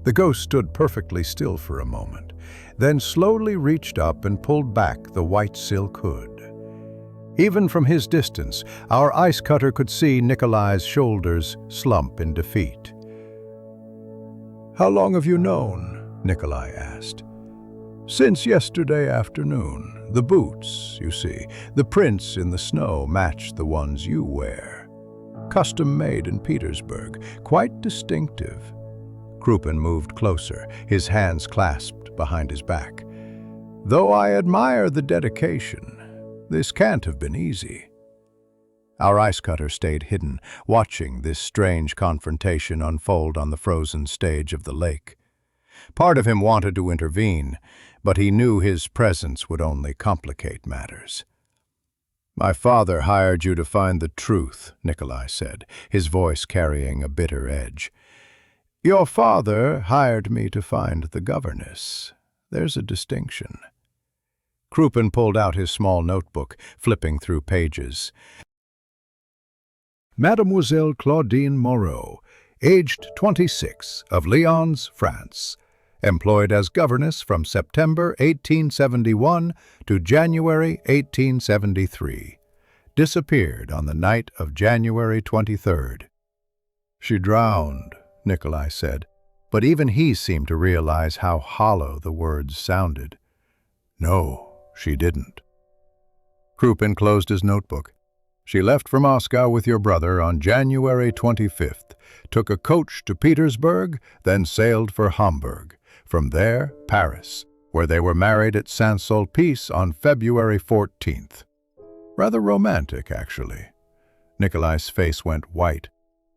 The ghost stood perfectly still for a moment, then slowly reached up and pulled back the white silk hood. Even from his distance, our ice cutter could see Nikolai's shoulders slump in defeat. "How long have you known?" Nikolai asked. "Since yesterday afternoon. The boots, you see, the prints in the snow match the ones you wear. Custom made in Petersburg, quite distinctive." Krupin moved closer, his hands clasped behind his back. "Though I admire the dedication, this can't have been easy." Our ice cutter stayed hidden, watching this strange confrontation unfold on the frozen stage of the lake. Part of him wanted to intervene, but he knew his presence would only complicate matters. "My father hired you to find the truth," Nikolai said, his voice carrying a bitter edge. "Your father hired me to find the governess. There's a distinction." Krupin pulled out his small notebook, flipping through pages. "Mademoiselle Claudine Moreau, aged 26, of Lyons, France, employed as governess from September 1871 to January 1873. Disappeared on the night of January 23rd. "She drowned," Nikolai said, but even he seemed to realize how hollow the words sounded. "No, she didn't." Krupin closed his notebook. "She left for Moscow with your brother on January 25th, took a coach to Petersburg, then sailed for Hamburg. From there, Paris, where they were married at Saint-Sulpice on February 14th. Rather romantic, actually." Nikolai's face went white.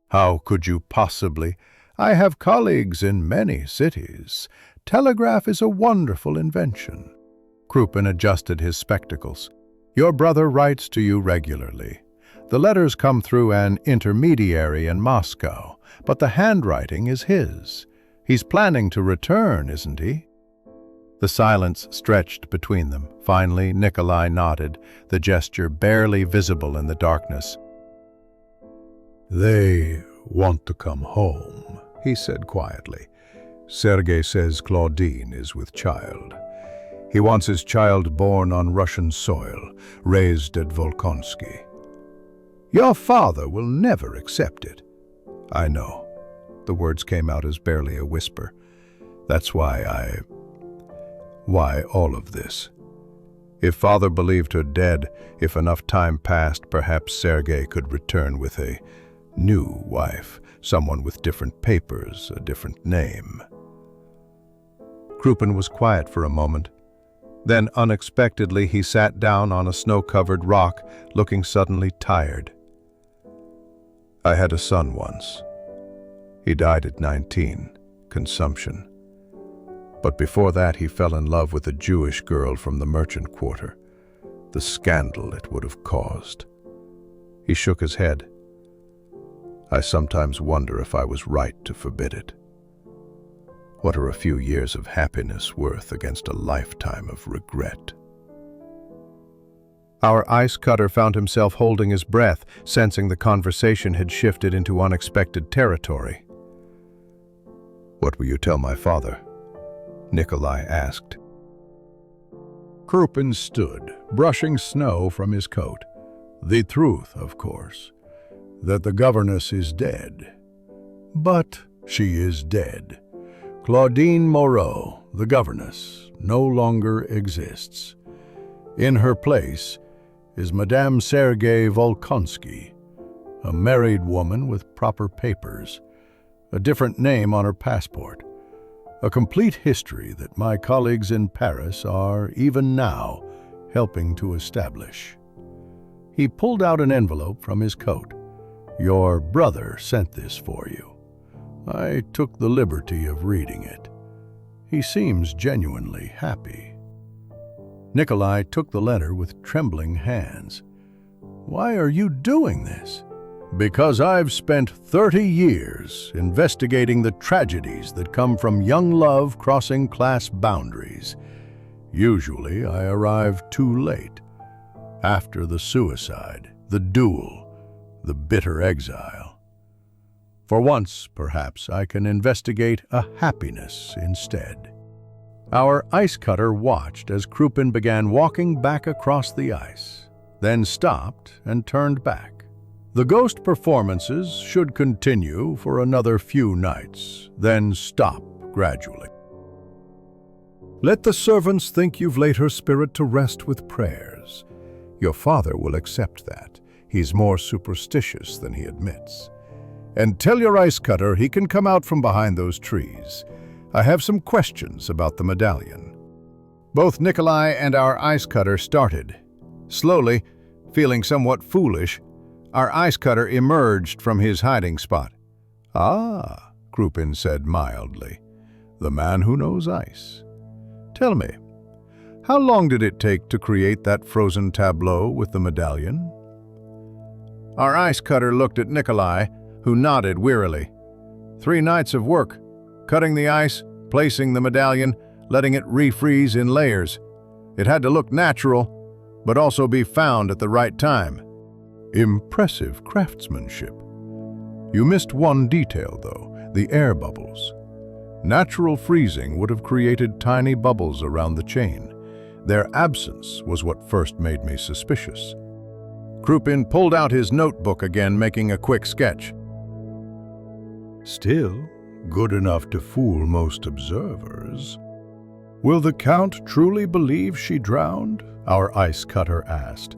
"How could you possibly? I have colleagues in many cities. Telegraph is a wonderful invention." Krupin adjusted his spectacles. Your brother writes to you regularly. The letters come through an intermediary in Moscow, but the handwriting is his. He's planning to return, isn't he?" The silence stretched between them. Finally, Nikolai nodded, the gesture barely visible in the darkness. "They want to come home," he said quietly. "Sergei says Claudine is with child. He wants his child born on Russian soil, raised at Volkonsky. Your father will never accept it." "I know." The words came out as barely a whisper. "That's why all of this. If father believed her dead, if enough time passed, perhaps Sergei could return with a new wife, someone with different papers, a different name." Krupin was quiet for a moment. Then, unexpectedly, he sat down on a snow-covered rock, looking suddenly tired. "I had a son once. He died at 19, consumption. But before that, he fell in love with a Jewish girl from the merchant quarter. The scandal it would have caused." He shook his head. "I sometimes wonder if I was right to forbid it. What are a few years of happiness worth against a lifetime of regret?" Our ice cutter found himself holding his breath, sensing the conversation had shifted into unexpected territory. "What will you tell my father?" Nikolai asked. Krupin stood, brushing snow from his coat. "The truth, of course, that the governess is dead. But she is dead. Claudine Moreau, the governess, no longer exists. In her place is Madame Sergei Volkonsky, a married woman with proper papers, a different name on her passport, a complete history that my colleagues in Paris are, even now, helping to establish." He pulled out an envelope from his coat. "Your brother sent this for you. I took the liberty of reading it. He seems genuinely happy." Nikolai took the letter with trembling hands. "Why are you doing this?" "Because I've spent 30 years investigating the tragedies that come from young love crossing class boundaries. Usually I arrive too late, after the suicide, the duel, the bitter exile. For once, perhaps, I can investigate a happiness instead." Our ice cutter watched as Krupin began walking back across the ice, then stopped and turned back. The ghost performances should continue for another few nights, then stop gradually. "Let the servants think you've laid her spirit to rest with prayers. Your father will accept that. He's more superstitious than he admits. And tell your ice cutter he can come out from behind those trees. I have some questions about the medallion." Both Nikolai and our ice cutter started. Slowly, feeling somewhat foolish, our ice cutter emerged from his hiding spot. "Ah," Krupin said mildly, "the man who knows ice. Tell me, how long did it take to create that frozen tableau with the medallion?" Our ice cutter looked at Nikolai, who nodded wearily. 3 nights of work, cutting the ice, placing the medallion, letting it refreeze in layers. It had to look natural, but also be found at the right time. Impressive craftsmanship. You missed one detail, though, the air bubbles. Natural freezing would have created tiny bubbles around the chain. Their absence was what first made me suspicious. Krupin pulled out his notebook again, making a quick sketch. "Still, good enough to fool most observers." "Will the Count truly believe she drowned?" our ice cutter asked.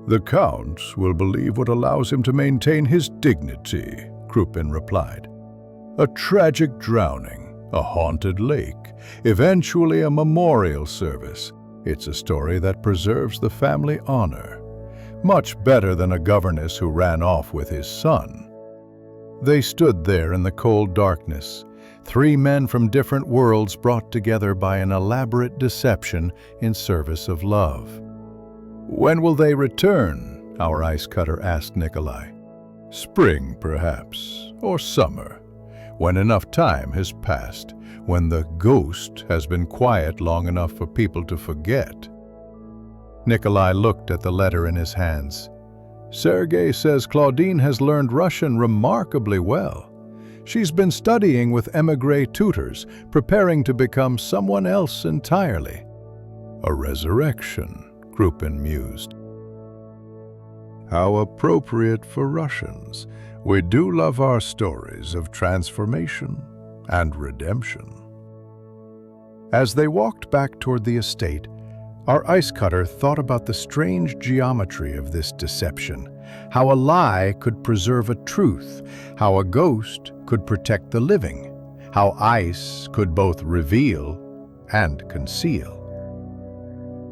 "The Count will believe what allows him to maintain his dignity," Krupin replied. "A tragic drowning, a haunted lake, eventually a memorial service. It's a story that preserves the family honor. Much better than a governess who ran off with his son." They stood there in the cold darkness, 3 men from different worlds brought together by an elaborate deception in service of love. When will they return? Our ice cutter asked Nikolai. Spring, perhaps, or summer, when enough time has passed, when the ghost has been quiet long enough for people to forget. Nikolai looked at the letter in his hands. Sergei says Claudine has learned Russian remarkably well. She's been studying with émigré tutors, preparing to become someone else entirely. A resurrection, Krupin mused. How appropriate for Russians. We do love our stories of transformation and redemption. As they walked back toward the estate, our ice cutter thought about the strange geometry of this deception, how a lie could preserve a truth, how a ghost could protect the living, how ice could both reveal and conceal.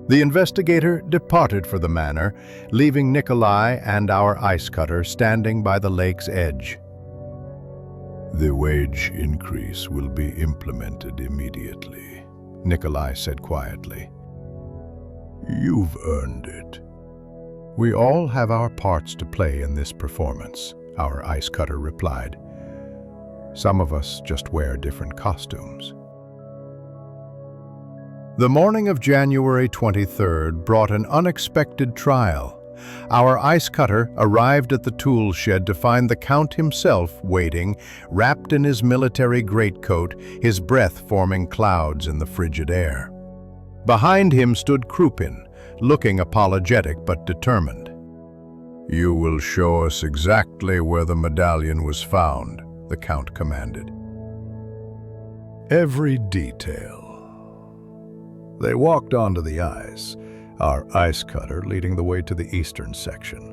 The investigator departed for the manor, leaving Nikolai and our ice cutter standing by the lake's edge. The wage increase will be implemented immediately, Nikolai said quietly. You've earned it. We all have our parts to play in this performance, our ice cutter replied. Some of us just wear different costumes. The morning of January 23rd brought an unexpected trial. Our ice cutter arrived at the tool shed to find the Count himself waiting, wrapped in his military greatcoat, his breath forming clouds in the frigid air. Behind him stood Krupin, looking apologetic but determined. You will show us exactly where the medallion was found, the Count commanded. Every detail. They walked onto the ice, our ice cutter leading the way to the eastern section.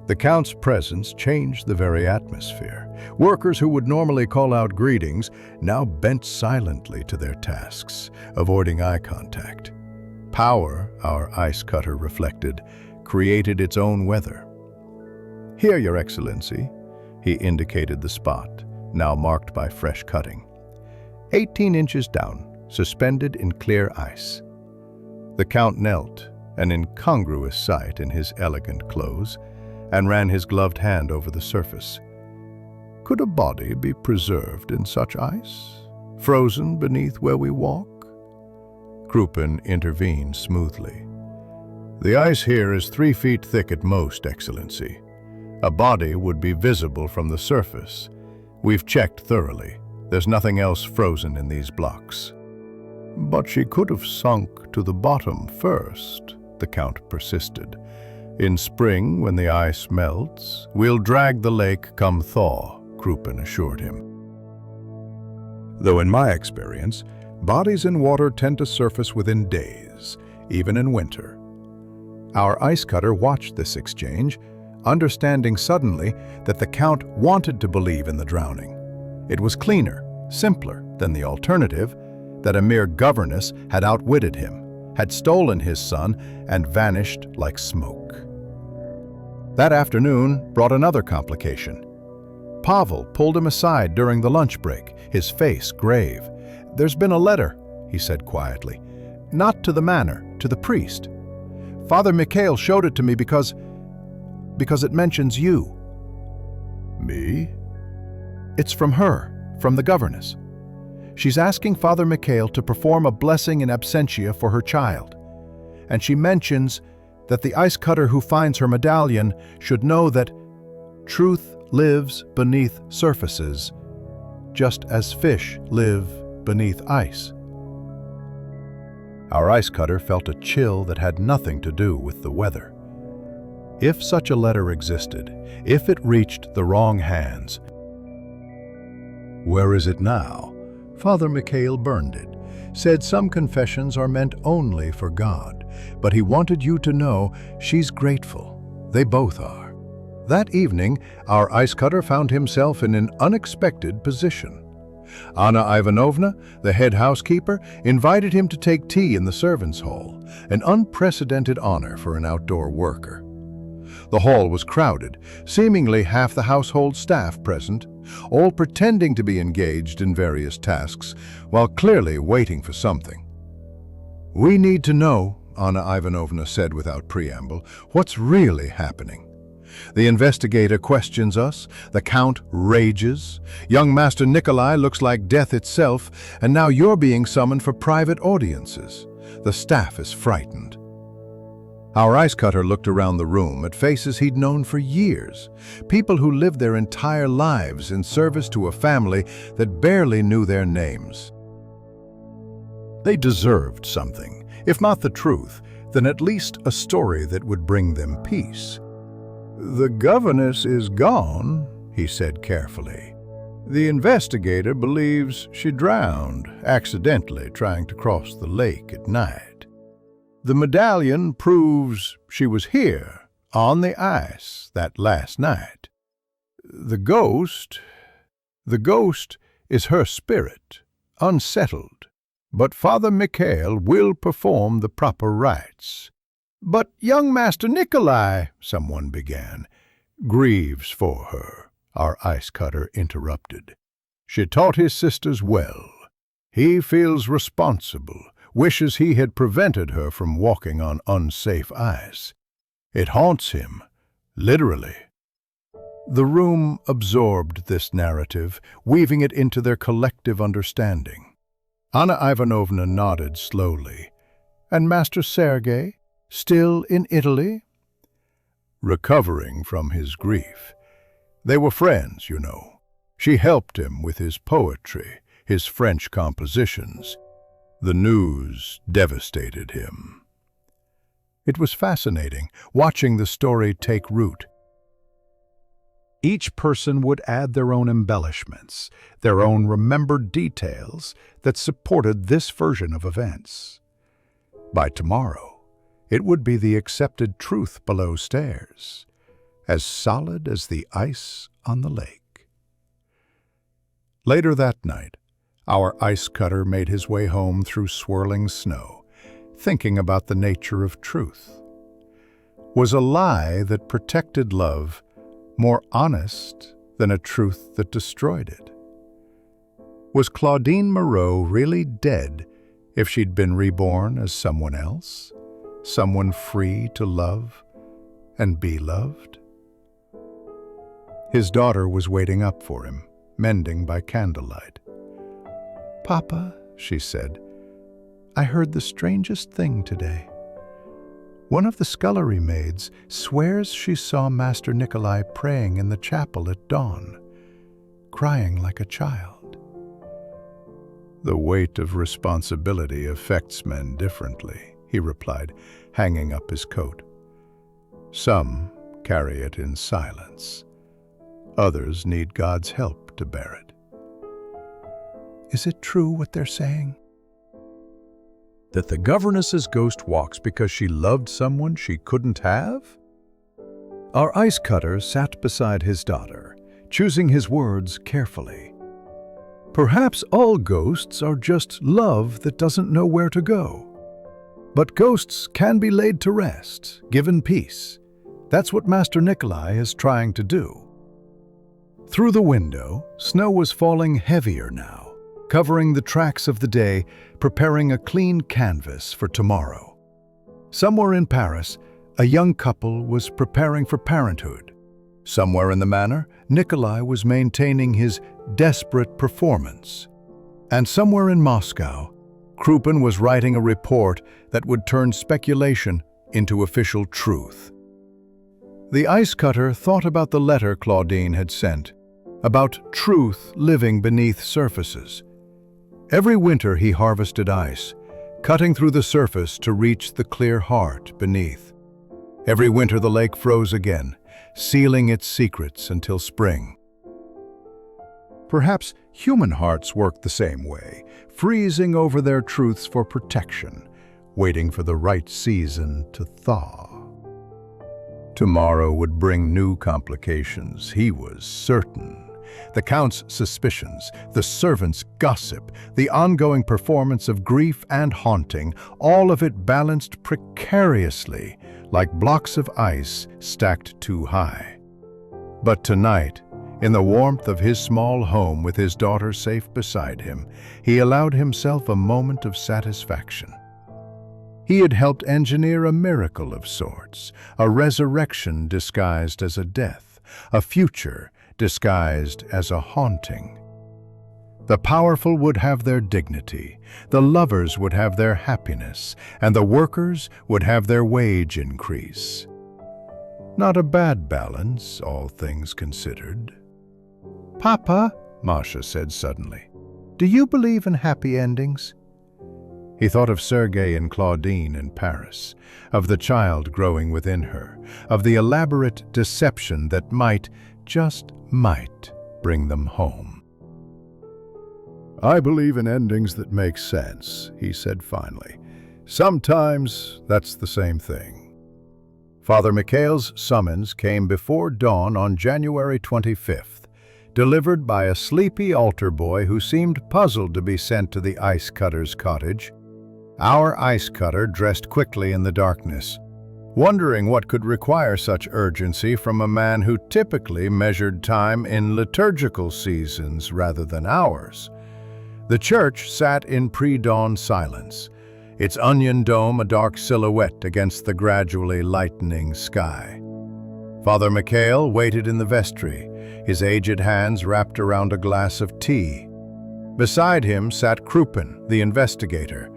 The Count's presence changed the very atmosphere. Workers who would normally call out greetings now bent silently to their tasks, avoiding eye contact. Power, our ice cutter reflected, created its own weather. Here, Your Excellency, he indicated the spot, now marked by fresh cutting. 18 inches down, suspended in clear ice. The Count knelt, an incongruous sight in his elegant clothes, and ran his gloved hand over the surface. Could a body be preserved in such ice, frozen beneath where we walk? Krupin intervened smoothly. The ice here is 3 feet thick at most, Excellency. A body would be visible from the surface. We've checked thoroughly. There's nothing else frozen in these blocks. But she could have sunk to the bottom first, the Count persisted. In spring, when the ice melts, we'll drag the lake come thaw, Krupin assured him. Though in my experience, bodies in water tend to surface within days, even in winter. Our ice cutter watched this exchange, understanding suddenly that the Count wanted to believe in the drowning. It was cleaner, simpler than the alternative, that a mere governess had outwitted him, had stolen his son, and vanished like smoke. That afternoon brought another complication. Pavel pulled him aside during the lunch break, his face grave. There's been a letter, he said quietly. Not to the manor, to the priest. Father Mikhail showed it to me because it mentions you. Me? It's from her, from the governess. She's asking Father Mikhail to perform a blessing in absentia for her child. And she mentions that the ice cutter who finds her medallion should know that truth lives beneath surfaces, just as fish live beneath ice. Our ice cutter felt a chill that had nothing to do with the weather. If such a letter existed, if it reached the wrong hands, where is it now? Father Mikhail burned it, said some confessions are meant only for God, but he wanted you to know she's grateful. They both are. That evening, our ice cutter found himself in an unexpected position. Anna Ivanovna, the head housekeeper, invited him to take tea in the servants' hall, an unprecedented honor for an outdoor worker. The hall was crowded, seemingly half the household staff present, all pretending to be engaged in various tasks, while clearly waiting for something. We need to know, Anna Ivanovna said without preamble. What's really happening? The investigator questions us, the Count rages. Young Master Nikolai looks like death itself, and now you're being summoned for private audiences. The staff is frightened. Our ice cutter looked around the room at faces he'd known for years, people who lived their entire lives in service to a family that barely knew their names. They deserved something, if not the truth, then at least a story that would bring them peace. "The governess is gone," he said carefully. "The investigator believes she drowned, accidentally trying to cross the lake at night. The medallion proves she was here, on the ice, that last night. The ghost is her spirit, unsettled. But Father Mikhail will perform the proper rites." "But young Master Nikolai," someone began. "Grieves for her," our ice cutter interrupted. "She taught his sisters well. He feels responsible, wishes he had prevented her from walking on unsafe ice. It haunts him, literally." The room absorbed this narrative, weaving it into their collective understanding. Anna Ivanovna nodded slowly. "And Master Sergei, still in Italy?" "Recovering from his grief. They were friends, you know. She helped him with his poetry, his French compositions. The news devastated him." It was fascinating, watching the story take root. Each person would add their own embellishments, their own remembered details that supported this version of events. By tomorrow, it would be the accepted truth below stairs, as solid as the ice on the lake. Later that night, our ice cutter made his way home through swirling snow, thinking about the nature of truth. Was a lie that protected love more honest than a truth that destroyed it? Was Claudine Moreau really dead if she'd been reborn as someone else, someone free to love and be loved? His daughter was waiting up for him, mending by candlelight. "Papa," she said, "I heard the strangest thing today. One of the scullery maids swears she saw Master Nikolai praying in the chapel at dawn, crying like a child." "The weight of responsibility affects men differently," he replied, hanging up his coat. "Some carry it in silence. Others need God's help to bear it." Is it true what they're saying? That the governess's ghost walks because she loved someone she couldn't have? Our ice cutter sat beside his daughter, choosing his words carefully. Perhaps all ghosts are just love that doesn't know where to go. But ghosts can be laid to rest, given peace. That's what Master Nikolai is trying to do. Through the window, snow was falling heavier now, covering the tracks of the day, preparing a clean canvas for tomorrow. Somewhere in Paris, a young couple was preparing for parenthood. Somewhere in the manor, Nikolai was maintaining his desperate performance. And somewhere in Moscow, Krupin was writing a report that would turn speculation into official truth. The ice cutter thought about the letter Claudine had sent, about truth living beneath surfaces. Every winter he harvested ice, cutting through the surface to reach the clear heart beneath. Every winter the lake froze again, sealing its secrets until spring. Perhaps human hearts work the same way, freezing over their truths for protection, waiting for the right season to thaw. Tomorrow would bring new complications, he was certain. The Count's suspicions, the servants' gossip, the ongoing performance of grief and haunting, all of it balanced precariously, like blocks of ice stacked too high. But tonight, in the warmth of his small home with his daughter safe beside him, he allowed himself a moment of satisfaction. He had helped engineer a miracle of sorts, a resurrection disguised as a death, a future disguised as a haunting. The powerful would have their dignity, the lovers would have their happiness, and the workers would have their wage increase. Not a bad balance, all things considered. "Papa," Masha said suddenly, "do you believe in happy endings?" He thought of Sergei and Claudine in Paris, of the child growing within her, of the elaborate deception that might, just might, bring them home. "I believe in endings that make sense," he said finally. "Sometimes that's the same thing." Father Mikhail's summons came before dawn on January 25th, delivered by a sleepy altar boy who seemed puzzled to be sent to the ice cutter's cottage. Our ice cutter dressed quickly in the darkness, wondering what could require such urgency from a man who typically measured time in liturgical seasons rather than hours. The church sat in pre-dawn silence, its onion dome a dark silhouette against the gradually lightening sky. Father Mikhail waited in the vestry, his aged hands wrapped around a glass of tea. Beside him sat Krupin, the investigator,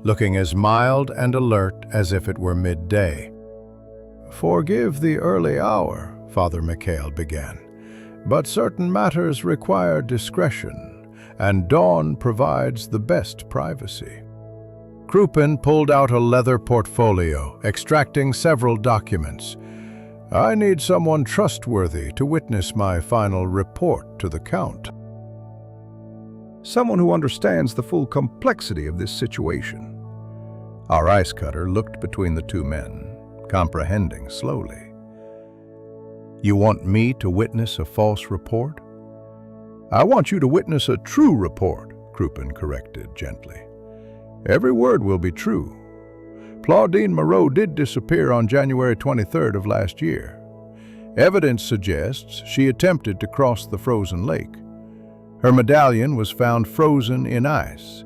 looking as mild and alert as if it were midday. "Forgive the early hour," Father Mikhail began, "but certain matters require discretion, and dawn provides the best privacy." Krupin pulled out a leather portfolio, extracting several documents. "I need someone trustworthy to witness my final report to the Count. Someone who understands the full complexity of this situation." Our ice cutter looked between the two men, comprehending slowly. "You want me to witness a false report?" "I want you to witness a true report," Krupin corrected gently. "Every word will be true. Claudine Moreau did disappear on January 23rd of last year. Evidence suggests she attempted to cross the frozen lake. Her medallion was found frozen in ice.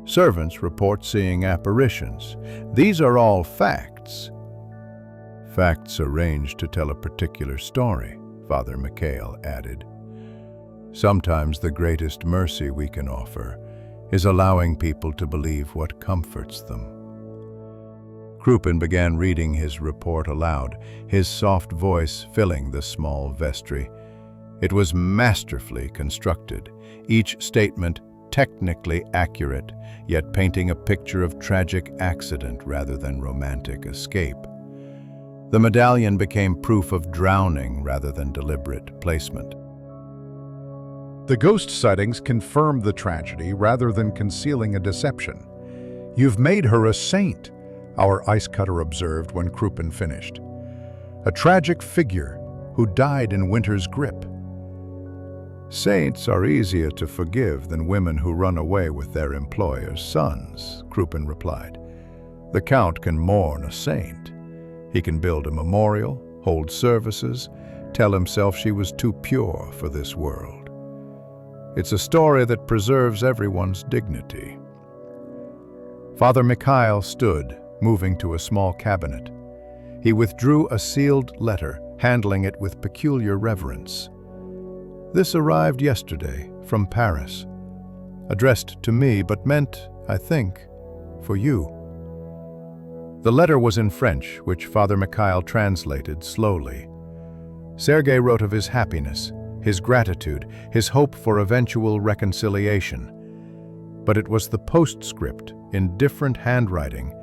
Servants report seeing apparitions. These are all facts." "Facts arranged to tell a particular story," Father Mikhail added. "Sometimes the greatest mercy we can offer is allowing people to believe what comforts them." Krupin began reading his report aloud, his soft voice filling the small vestry. It was masterfully constructed, each statement technically accurate, yet painting a picture of tragic accident rather than romantic escape. The medallion became proof of drowning rather than deliberate placement. The ghost sightings confirmed the tragedy rather than concealing a deception. "You've made her a saint," our ice cutter observed when Krupin finished. "A tragic figure who died in winter's grip." "Saints are easier to forgive than women who run away with their employers' sons," Krupin replied. "The Count can mourn a saint. He can build a memorial, hold services, tell himself she was too pure for this world. It's a story that preserves everyone's dignity." Father Mikhail stood, moving to a small cabinet. He withdrew a sealed letter, handling it with peculiar reverence. "This arrived yesterday from Paris, addressed to me but meant, I think, for you." The letter was in French, which Father Mikhail translated slowly. Sergei wrote of his happiness, his gratitude, his hope for eventual reconciliation. But it was the postscript in different handwriting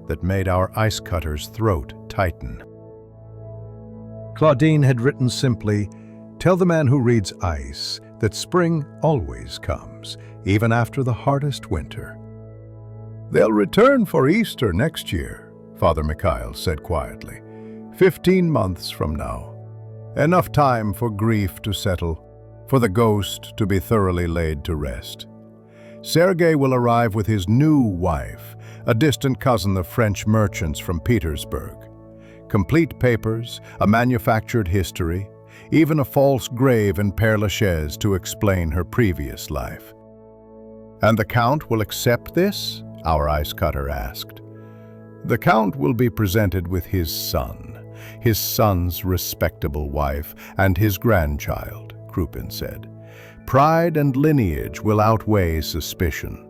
that made our ice cutter's throat tighten. Claudine had written simply, "Tell the man who reads ice that spring always comes, even after the hardest winter." "They'll return for Easter next year," Father Mikhail said quietly. 15 months from now. Enough time for grief to settle, for the ghost to be thoroughly laid to rest. Sergei will arrive with his new wife, a distant cousin of French merchants from Petersburg. Complete papers, a manufactured history, even a false grave in Père Lachaise to explain her previous life. "And the Count will accept this?" our ice cutter asked. The Count will be presented with his son's respectable wife, and his grandchild, Krupin said. Pride and lineage will outweigh suspicion.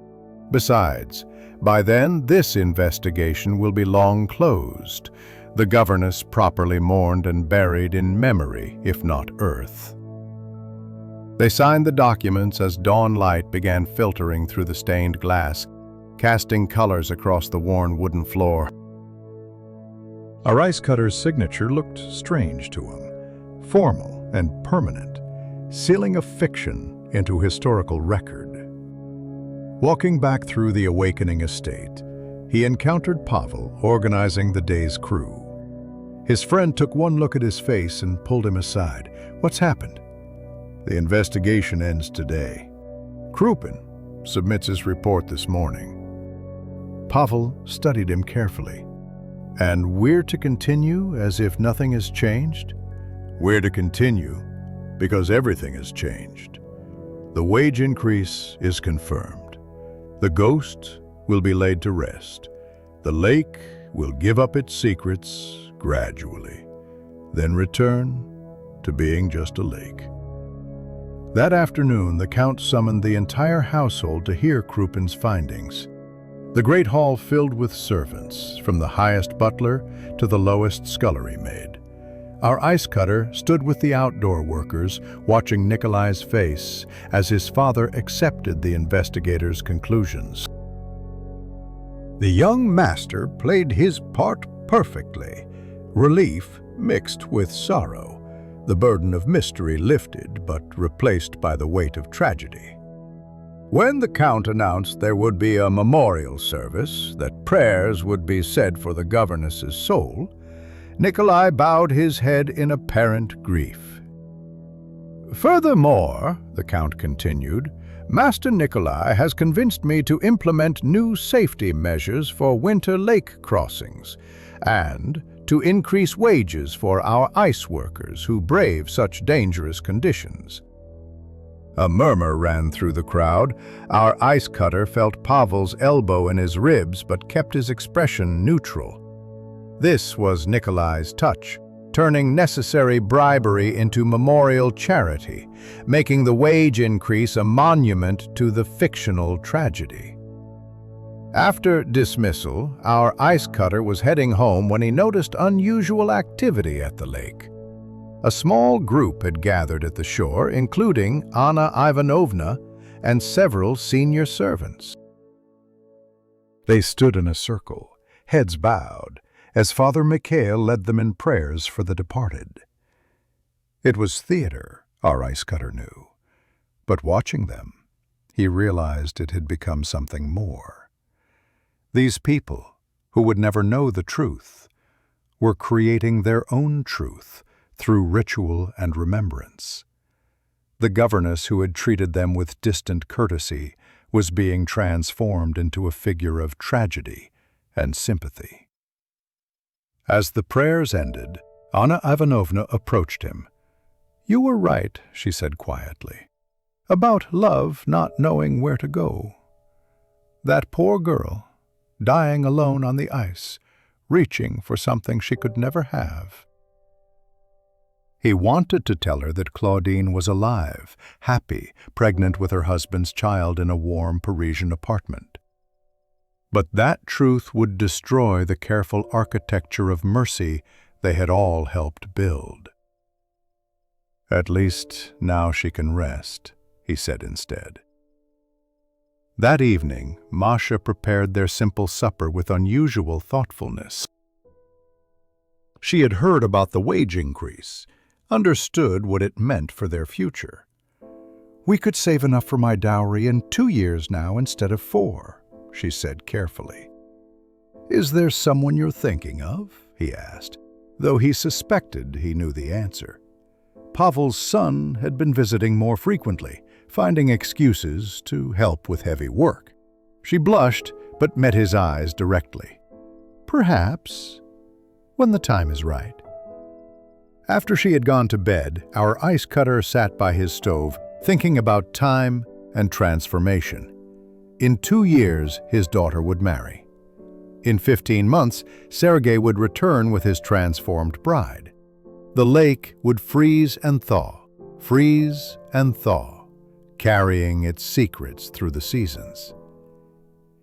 Besides, by then this investigation will be long closed, the governess properly mourned and buried in memory, if not earth. They signed the documents as dawn light began filtering through the stained glass, casting colors across the worn wooden floor. Our ice cutter's signature looked strange to him, formal and permanent, sealing a fiction into historical record. Walking back through the awakening estate, he encountered Pavel organizing the day's crew. His friend took one look at his face and pulled him aside. "What's happened?" "The investigation ends today. Krupin submits his report this morning." Pavel studied him carefully. "And we're to continue as if nothing has changed?" "We're to continue because everything has changed. The wage increase is confirmed. The ghost will be laid to rest. The lake will give up its secrets gradually, then return to being just a lake." That afternoon, the Count summoned the entire household to hear Krupin's findings. The great hall filled with servants, from the highest butler to the lowest scullery maid. Our ice cutter stood with the outdoor workers, watching Nikolai's face as his father accepted the investigators' conclusions. "The young master played his part perfectly. Relief mixed with sorrow. The burden of mystery lifted, but replaced by the weight of tragedy. When the Count announced there would be a memorial service, that prayers would be said for the governess's soul, Nikolai bowed his head in apparent grief. Furthermore, the Count continued, Master Nikolai has convinced me to implement new safety measures for winter lake crossings, and to increase wages for our ice workers who brave such dangerous conditions." A murmur ran through the crowd. Our ice cutter felt Pavel's elbow in his ribs but kept his expression neutral. This was Nikolai's touch, turning necessary bribery into memorial charity, making the wage increase a monument to the fictional tragedy. After dismissal, our ice cutter was heading home when he noticed unusual activity at the lake. A small group had gathered at the shore, including Anna Ivanovna and several senior servants. They stood in a circle, heads bowed, as Father Mikhail led them in prayers for the departed. It was theater, our ice cutter knew, but watching them, he realized it had become something more. These people, who would never know the truth, were creating their own truth through ritual and remembrance. The governess who had treated them with distant courtesy was being transformed into a figure of tragedy and sympathy. As the prayers ended, Anna Ivanovna approached him. "You were right," she said quietly, "about love not knowing where to go. That poor girl, dying alone on the ice, reaching for something she could never have." He wanted to tell her that Claudine was alive, happy, pregnant with her husband's child in a warm Parisian apartment. But that truth would destroy the careful architecture of mercy they had all helped build. "At least now she can rest," he said instead. That evening, Masha prepared their simple supper with unusual thoughtfulness. She had heard about the wage increase, understood what it meant for their future. "We could save enough for my dowry in 2 years now instead of 4, she said carefully. "Is there someone you're thinking of?" he asked, though he suspected he knew the answer. Pavel's son had been visiting more frequently, finding excuses to help with heavy work. She blushed, but met his eyes directly. "Perhaps, when the time is right." After she had gone to bed, our ice cutter sat by his stove, thinking about time and transformation. In 2 years, his daughter would marry. In 15 months, Sergei would return with his transformed bride. The lake would freeze and thaw, carrying its secrets through the seasons.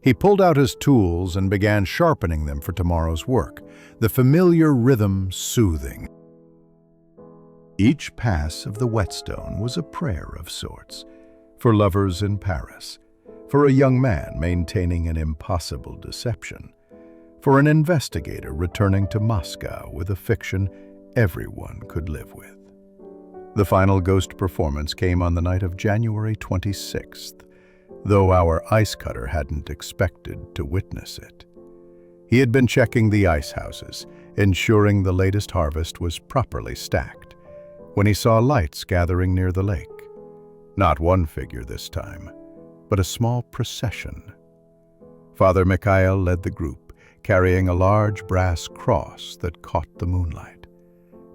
He pulled out his tools and began sharpening them for tomorrow's work, the familiar rhythm soothing. Each pass of the whetstone was a prayer of sorts, for lovers in Paris, for a young man maintaining an impossible deception, for an investigator returning to Moscow with a fiction everyone could live with. The final ghost performance came on the night of January 26th, though our ice cutter hadn't expected to witness it. He had been checking the ice houses, ensuring the latest harvest was properly stacked, when he saw lights gathering near the lake. Not one figure this time, but a small procession. Father Mikhail led the group, carrying a large brass cross that caught the moonlight.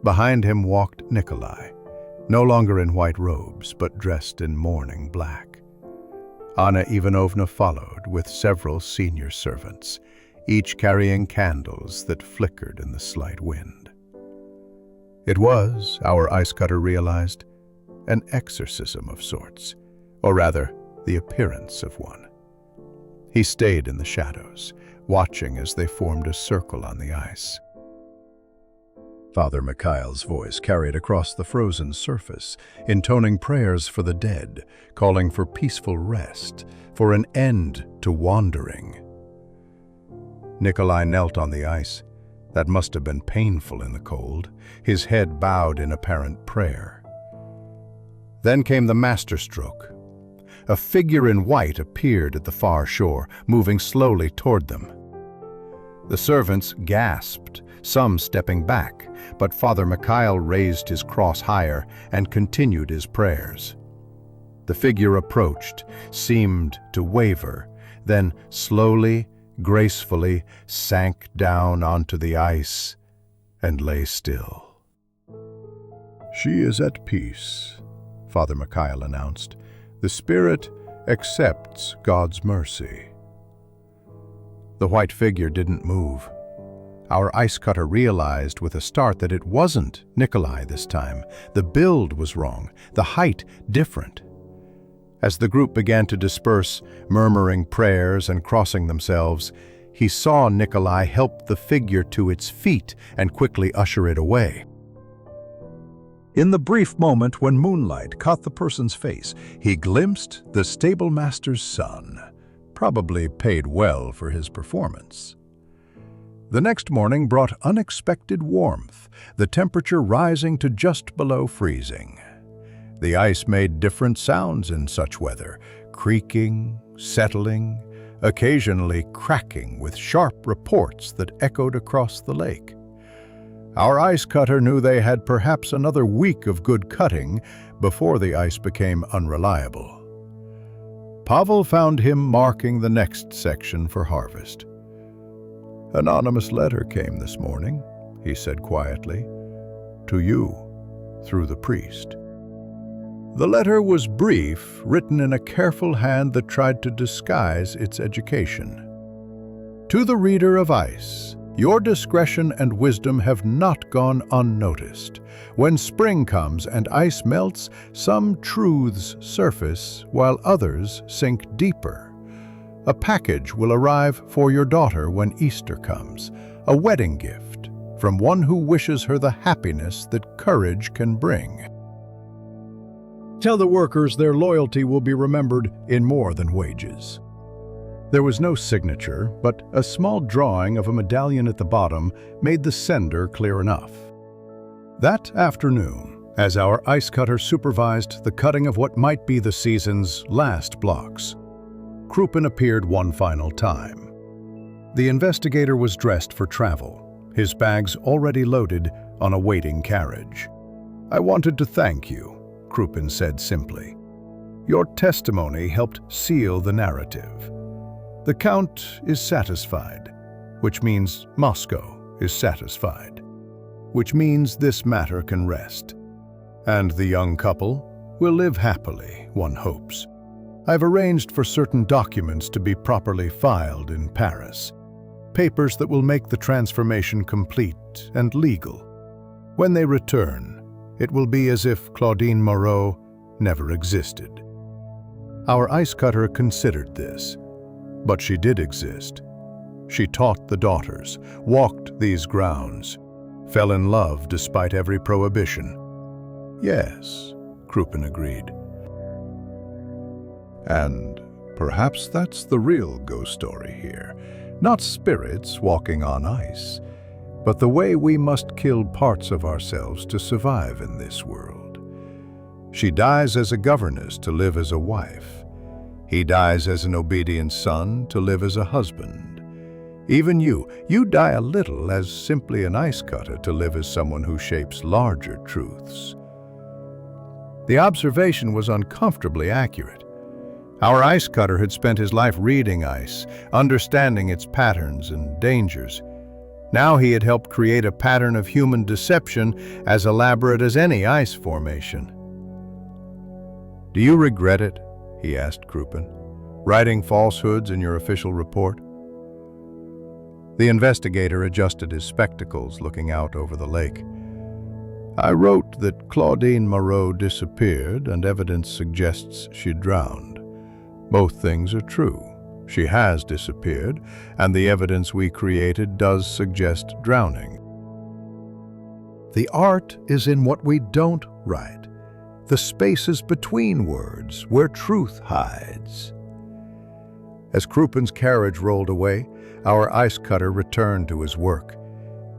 Behind him walked Nikolai, no longer in white robes, but dressed in mourning black. Anna Ivanovna followed with several senior servants, each carrying candles that flickered in the slight wind. It was, our ice cutter realized, an exorcism of sorts, or rather, the appearance of one. He stayed in the shadows, watching as they formed a circle on the ice. Father Mikhail's voice carried across the frozen surface, intoning prayers for the dead, calling for peaceful rest, for an end to wandering. Nikolai knelt on the ice. That must have been painful in the cold, his head bowed in apparent prayer. Then came the masterstroke. A figure in white appeared at the far shore, moving slowly toward them. The servants gasped, some stepping back, but Father Mikhail raised his cross higher and continued his prayers. The figure approached, seemed to waver, then slowly, gracefully sank down onto the ice and lay still. "She is at peace," Father Mikhail announced. "The spirit accepts God's mercy." The white figure didn't move. Our ice cutter realized with a start that it wasn't Nikolai this time. The build was wrong, the height different. As the group began to disperse, murmuring prayers and crossing themselves, he saw Nikolai help the figure to its feet and quickly usher it away. In the brief moment when moonlight caught the person's face, he glimpsed the stable master's son, probably paid well for his performance. The next morning brought unexpected warmth, the temperature rising to just below freezing. The ice made different sounds in such weather, creaking, settling, occasionally cracking with sharp reports that echoed across the lake. Our ice cutter knew they had perhaps another week of good cutting before the ice became unreliable. Pavel found him marking the next section for harvest. "Anonymous letter came this morning," he said quietly, "to you, through the priest." The letter was brief, written in a careful hand that tried to disguise its education. "To the reader of ice, your discretion and wisdom have not gone unnoticed. When spring comes and ice melts, some truths surface while others sink deeper. A package will arrive for your daughter when Easter comes, a wedding gift from one who wishes her the happiness that courage can bring. Tell the workers their loyalty will be remembered in more than wages." There was no signature, but a small drawing of a medallion at the bottom made the sender clear enough. That afternoon, as our ice cutter supervised the cutting of what might be the season's last blocks, Krupin appeared one final time. The investigator was dressed for travel, his bags already loaded on a waiting carriage. "I wanted to thank you," Krupin said simply. "Your testimony helped seal the narrative. The Count is satisfied, which means Moscow is satisfied, which means this matter can rest. And the young couple will live happily, one hopes. I've arranged for certain documents to be properly filed in Paris. papers that will make the transformation complete and legal. When they return, it will be as if Claudine Moreau never existed. Our ice cutter considered this, but she did exist. She taught the daughters, walked these grounds, fell in love despite every prohibition. Yes, Crouppen agreed. And perhaps that's the real ghost story here. Not spirits walking on ice, but the way we must kill parts of ourselves to survive in this world. She dies as a governess to live as a wife. He dies as an obedient son to live as a husband. Even you die a little as simply an ice cutter to live as someone who shapes larger truths. The observation was uncomfortably accurate. Our ice cutter had spent his life reading ice, understanding its patterns and dangers. Now he had helped create a pattern of human deception as elaborate as any ice formation. "Do you regret it?" he asked Crouppen. "Writing falsehoods in your official report?" The investigator adjusted his spectacles, looking out over the lake. "I wrote that Claudine Moreau disappeared and evidence suggests she drowned. Both things are true. She has disappeared, and the evidence we created does suggest drowning. The art is in what we don't write, the spaces between words where truth hides." As Crouppen's carriage rolled away, our ice cutter returned to his work,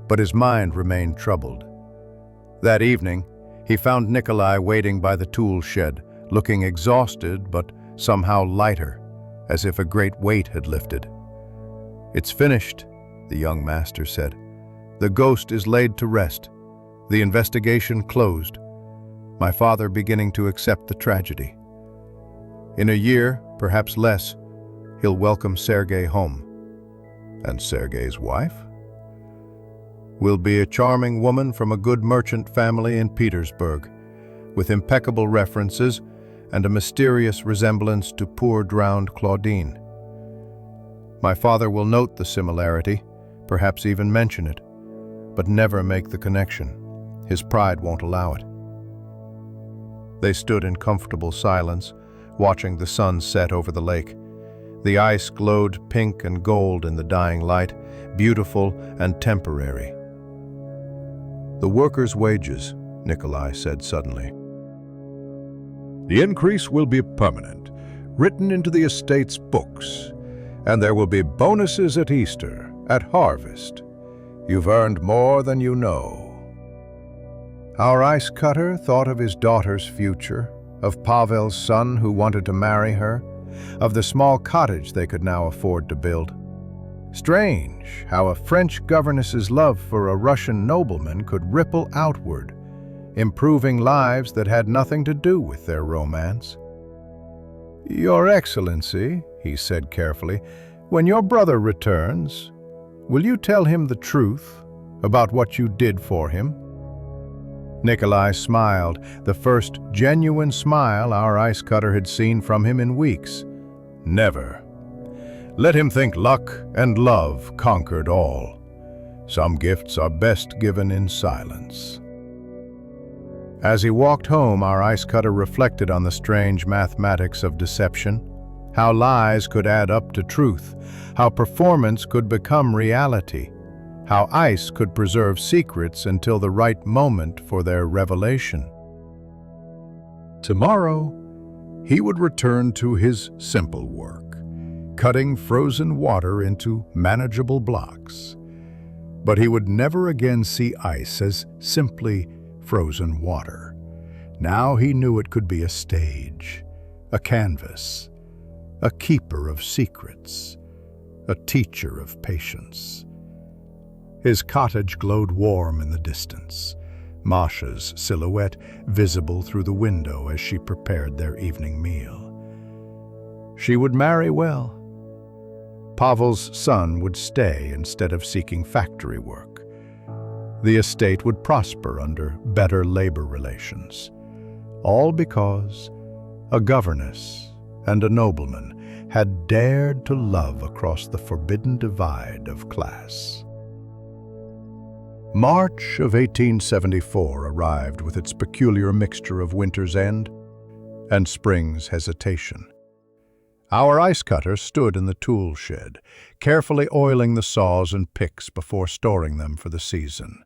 but his mind remained troubled. That evening, he found Nikolai waiting by the tool shed, looking exhausted but somehow lighter, as if a great weight had lifted. "It's finished," the young master said. "The ghost is laid to rest. The investigation closed. My father beginning to accept the tragedy. In a year, perhaps less, he'll welcome Sergei home." "And Sergei's wife?" "Will be a charming woman from a good merchant family in Petersburg, with impeccable references and a mysterious resemblance to poor drowned Claudine. My father will note the similarity, perhaps even mention it, but never make the connection. His pride won't allow it." They stood in comfortable silence, watching the sun set over the lake. The ice glowed pink and gold in the dying light, beautiful and temporary. "The workers' wages," Nikolai said suddenly. "The increase will be permanent, written into the estate's books, and there will be bonuses at Easter, at harvest. You've earned more than you know." Our ice cutter thought of his daughter's future, of Pavel's son who wanted to marry her, of the small cottage they could now afford to build. Strange how a French governess's love for a Russian nobleman could ripple outward, improving lives that had nothing to do with their romance. "Your Excellency," he said carefully, "when your brother returns, will you tell him the truth about what you did for him?" Nikolai smiled, the first genuine smile our ice cutter had seen from him in weeks. "Never. Let him think luck and love conquered all. Some gifts are best given in silence." As he walked home, our ice cutter reflected on the strange mathematics of deception, how lies could add up to truth, how performance could become reality, how ice could preserve secrets until the right moment for their revelation. Tomorrow, he would return to his simple work, cutting frozen water into manageable blocks. But he would never again see ice as simply frozen water. Now he knew it could be a stage, a canvas, a keeper of secrets, a teacher of patience. His cottage glowed warm in the distance, Masha's silhouette visible through the window as she prepared their evening meal. She would marry well. Pavel's son would stay instead of seeking factory work. The estate would prosper under better labor relations. All because a governess and a nobleman had dared to love across the forbidden divide of class. March of 1874 arrived with its peculiar mixture of winter's end and spring's hesitation. Our ice cutter stood in the tool shed, carefully oiling the saws and picks before storing them for the season.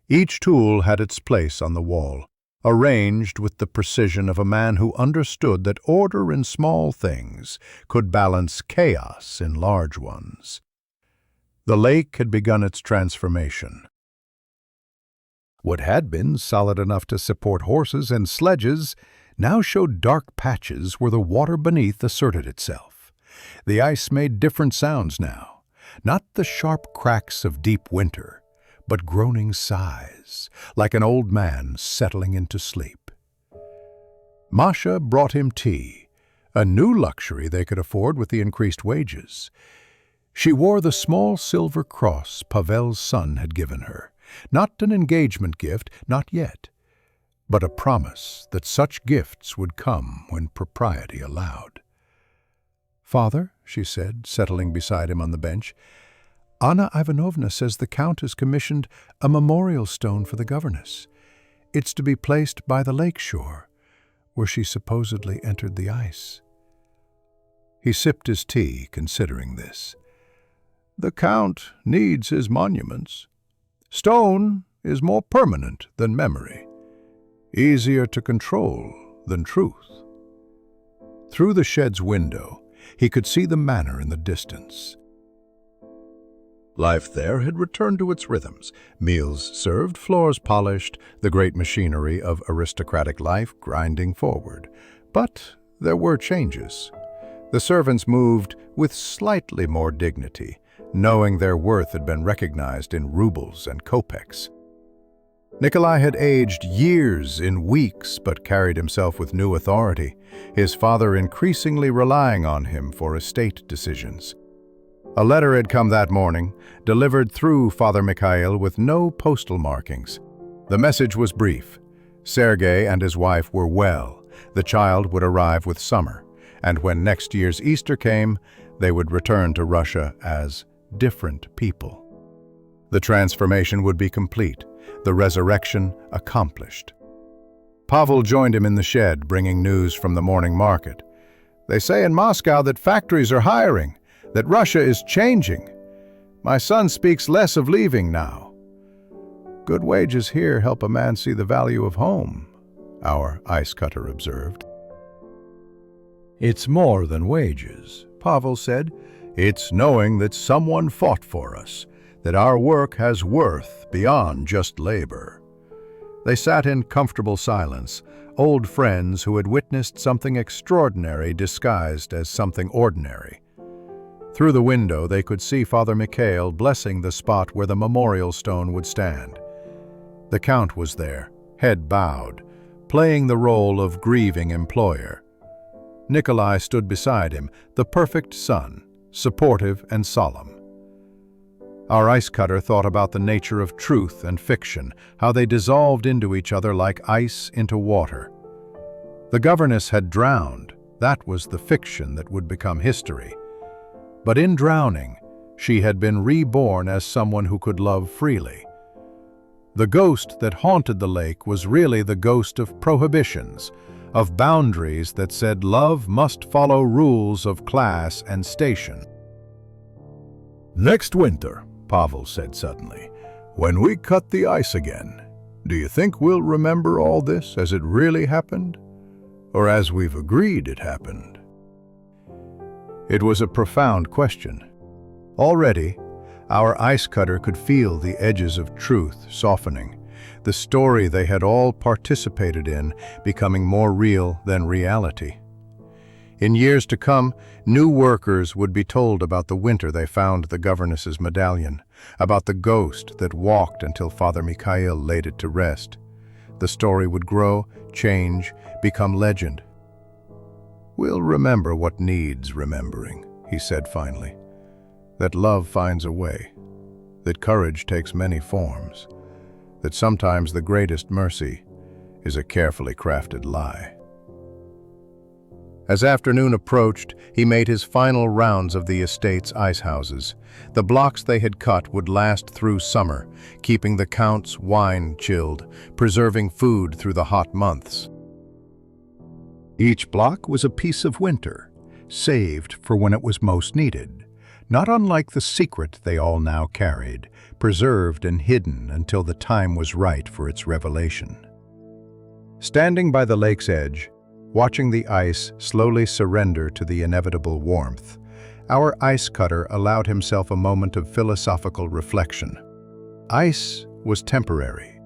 Each tool had its place on the wall, arranged with the precision of a man who understood that order in small things could balance chaos in large ones. The lake had begun its transformation. What had been solid enough to support horses and sledges now showed dark patches where the water beneath asserted itself. The ice made different sounds now, not the sharp cracks of deep winter, but groaning sighs, like an old man settling into sleep. Masha brought him tea, a new luxury they could afford with the increased wages. She wore the small silver cross Pavel's son had given her, not an engagement gift, not yet, but a promise that such gifts would come when propriety allowed. "Father," she said, settling beside him on the bench, "Anna Ivanovna says the Count has commissioned a memorial stone for the governess. It's to be placed by the lake shore, where she supposedly entered the ice." He sipped his tea, considering this. "The Count needs his monuments. Stone is more permanent than memory, easier to control than truth." Through the shed's window, he could see the manor in the distance. Life there had returned to its rhythms, meals served, floors polished, the great machinery of aristocratic life grinding forward. But there were changes. The servants moved with slightly more dignity, knowing their worth had been recognized in rubles and kopecks. Nikolai had aged years in weeks but carried himself with new authority, his father increasingly relying on him for estate decisions. A letter had come that morning, delivered through Father Mikhail with no postal markings. The message was brief. Sergei and his wife were well. The child would arrive with summer, and when next year's Easter came, they would return to Russia as different people. The transformation would be complete, the resurrection accomplished. Pavel joined him in the shed, bringing news from the morning market. "They say in Moscow that factories are hiring, that Russia is changing. My son speaks less of leaving now. Good wages here help a man see the value of home," our ice cutter observed. "It's more than wages," Pavel said. "It's knowing that someone fought for us, that our work has worth beyond just labor." They sat in comfortable silence, old friends who had witnessed something extraordinary disguised as something ordinary. Through the window they could see Father Mikhail blessing the spot where the memorial stone would stand. The Count was there, head bowed, playing the role of grieving employer. Nikolai stood beside him, the perfect son, supportive and solemn. Our ice cutter thought about the nature of truth and fiction, how they dissolved into each other like ice into water. The governess had drowned. That was the fiction that would become history. But in drowning, she had been reborn as someone who could love freely. The ghost that haunted the lake was really the ghost of prohibitions, of boundaries that said love must follow rules of class and station. "Next winter," Pavel said suddenly, "when we cut the ice again, do you think we'll remember all this as it really happened? Or as we've agreed it happened?" It was a profound question. Already, our ice cutter could feel the edges of truth softening, the story they had all participated in becoming more real than reality. In years to come, new workers would be told about the winter they found the governess's medallion, about the ghost that walked until Father Mikhail laid it to rest. The story would grow, change, become legend. "We'll remember what needs remembering," he said finally. "That love finds a way, that courage takes many forms, that sometimes the greatest mercy is a carefully crafted lie." As afternoon approached, he made his final rounds of the estate's ice houses. The blocks they had cut would last through summer, keeping the Count's wine chilled, preserving food through the hot months. Each block was a piece of winter, saved for when it was most needed, not unlike the secret they all now carried, preserved and hidden until the time was right for its revelation. Standing by the lake's edge, watching the ice slowly surrender to the inevitable warmth, our ice cutter allowed himself a moment of philosophical reflection. Ice was temporary,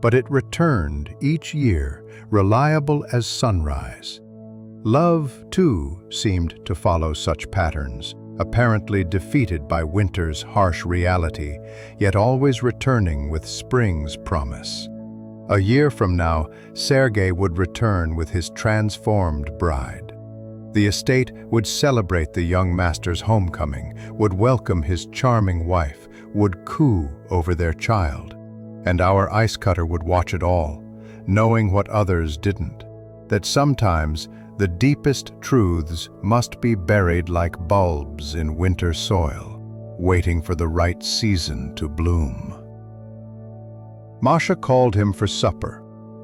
but it returned each year, reliable as sunrise. Love, too, seemed to follow such patterns, apparently defeated by winter's harsh reality, yet always returning with spring's promise. A year from now, Sergei would return with his transformed bride. The estate would celebrate the young master's homecoming, would welcome his charming wife, would coo over their child. And our ice cutter would watch it all, knowing what others didn't, that sometimes the deepest truths must be buried like bulbs in winter soil, waiting for the right season to bloom. Masha called him for supper,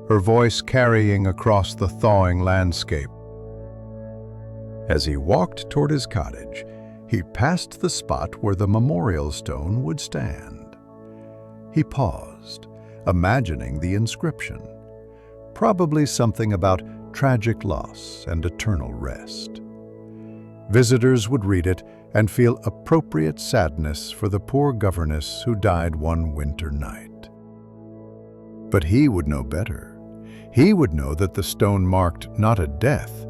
her voice carrying across the thawing landscape. As he walked toward his cottage, he passed the spot where the memorial stone would stand. He paused, imagining the inscription, probably something about tragic loss and eternal rest. Visitors would read it and feel appropriate sadness for the poor governess who died one winter night. But he would know better. He would know that the stone marked not a death,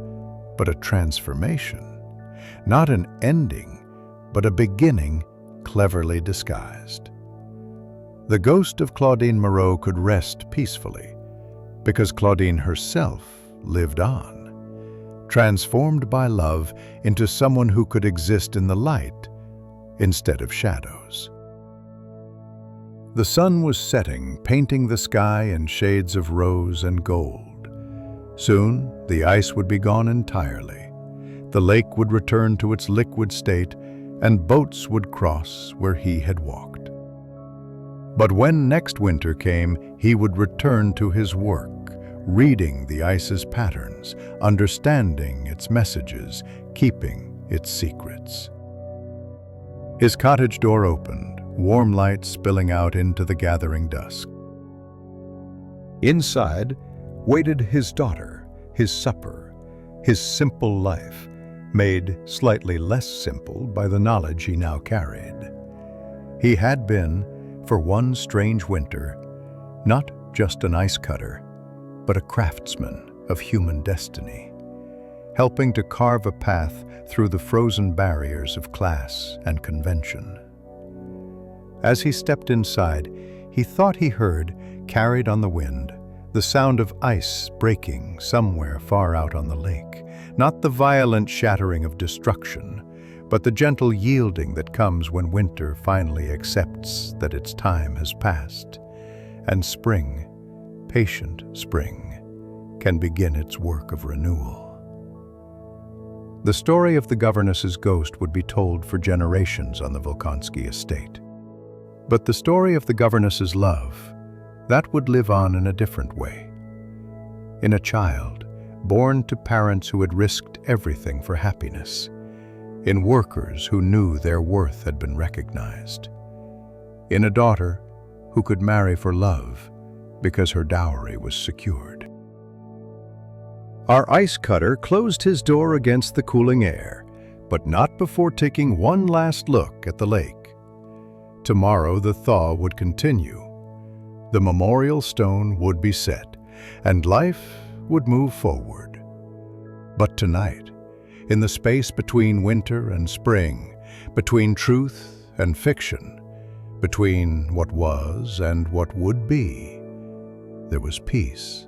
but a transformation, not an ending, but a beginning cleverly disguised. The ghost of Claudine Moreau could rest peacefully, because Claudine herself lived on, transformed by love into someone who could exist in the light instead of shadows. The sun was setting, painting the sky in shades of rose and gold. Soon, the ice would be gone entirely. The lake would return to its liquid state, and boats would cross where he had walked. But when next winter came, he would return to his work, reading the ice's patterns, understanding its messages, keeping its secrets. His cottage door opened, warm light spilling out into the gathering dusk. Inside waited his daughter, his supper, his simple life, made slightly less simple by the knowledge he now carried. He had been, for one strange winter, not just an ice cutter, but a craftsman of human destiny, helping to carve a path through the frozen barriers of class and convention. As he stepped inside, he thought he heard, carried on the wind, the sound of ice breaking somewhere far out on the lake, not the violent shattering of destruction, but the gentle yielding that comes when winter finally accepts that its time has passed, and spring, patient spring, can begin its work of renewal. The story of the governess's ghost would be told for generations on the Volkonsky estate. But the story of the governess's love, that would live on in a different way. In a child, born to parents who had risked everything for happiness. In workers who knew their worth had been recognized. In a daughter who could marry for love because her dowry was secured. Our ice cutter closed his door against the cooling air, but not before taking one last look at the lake. Tomorrow the thaw would continue. The memorial stone would be set, and life would move forward. But tonight, in the space between winter and spring, between truth and fiction, between what was and what would be, there was peace.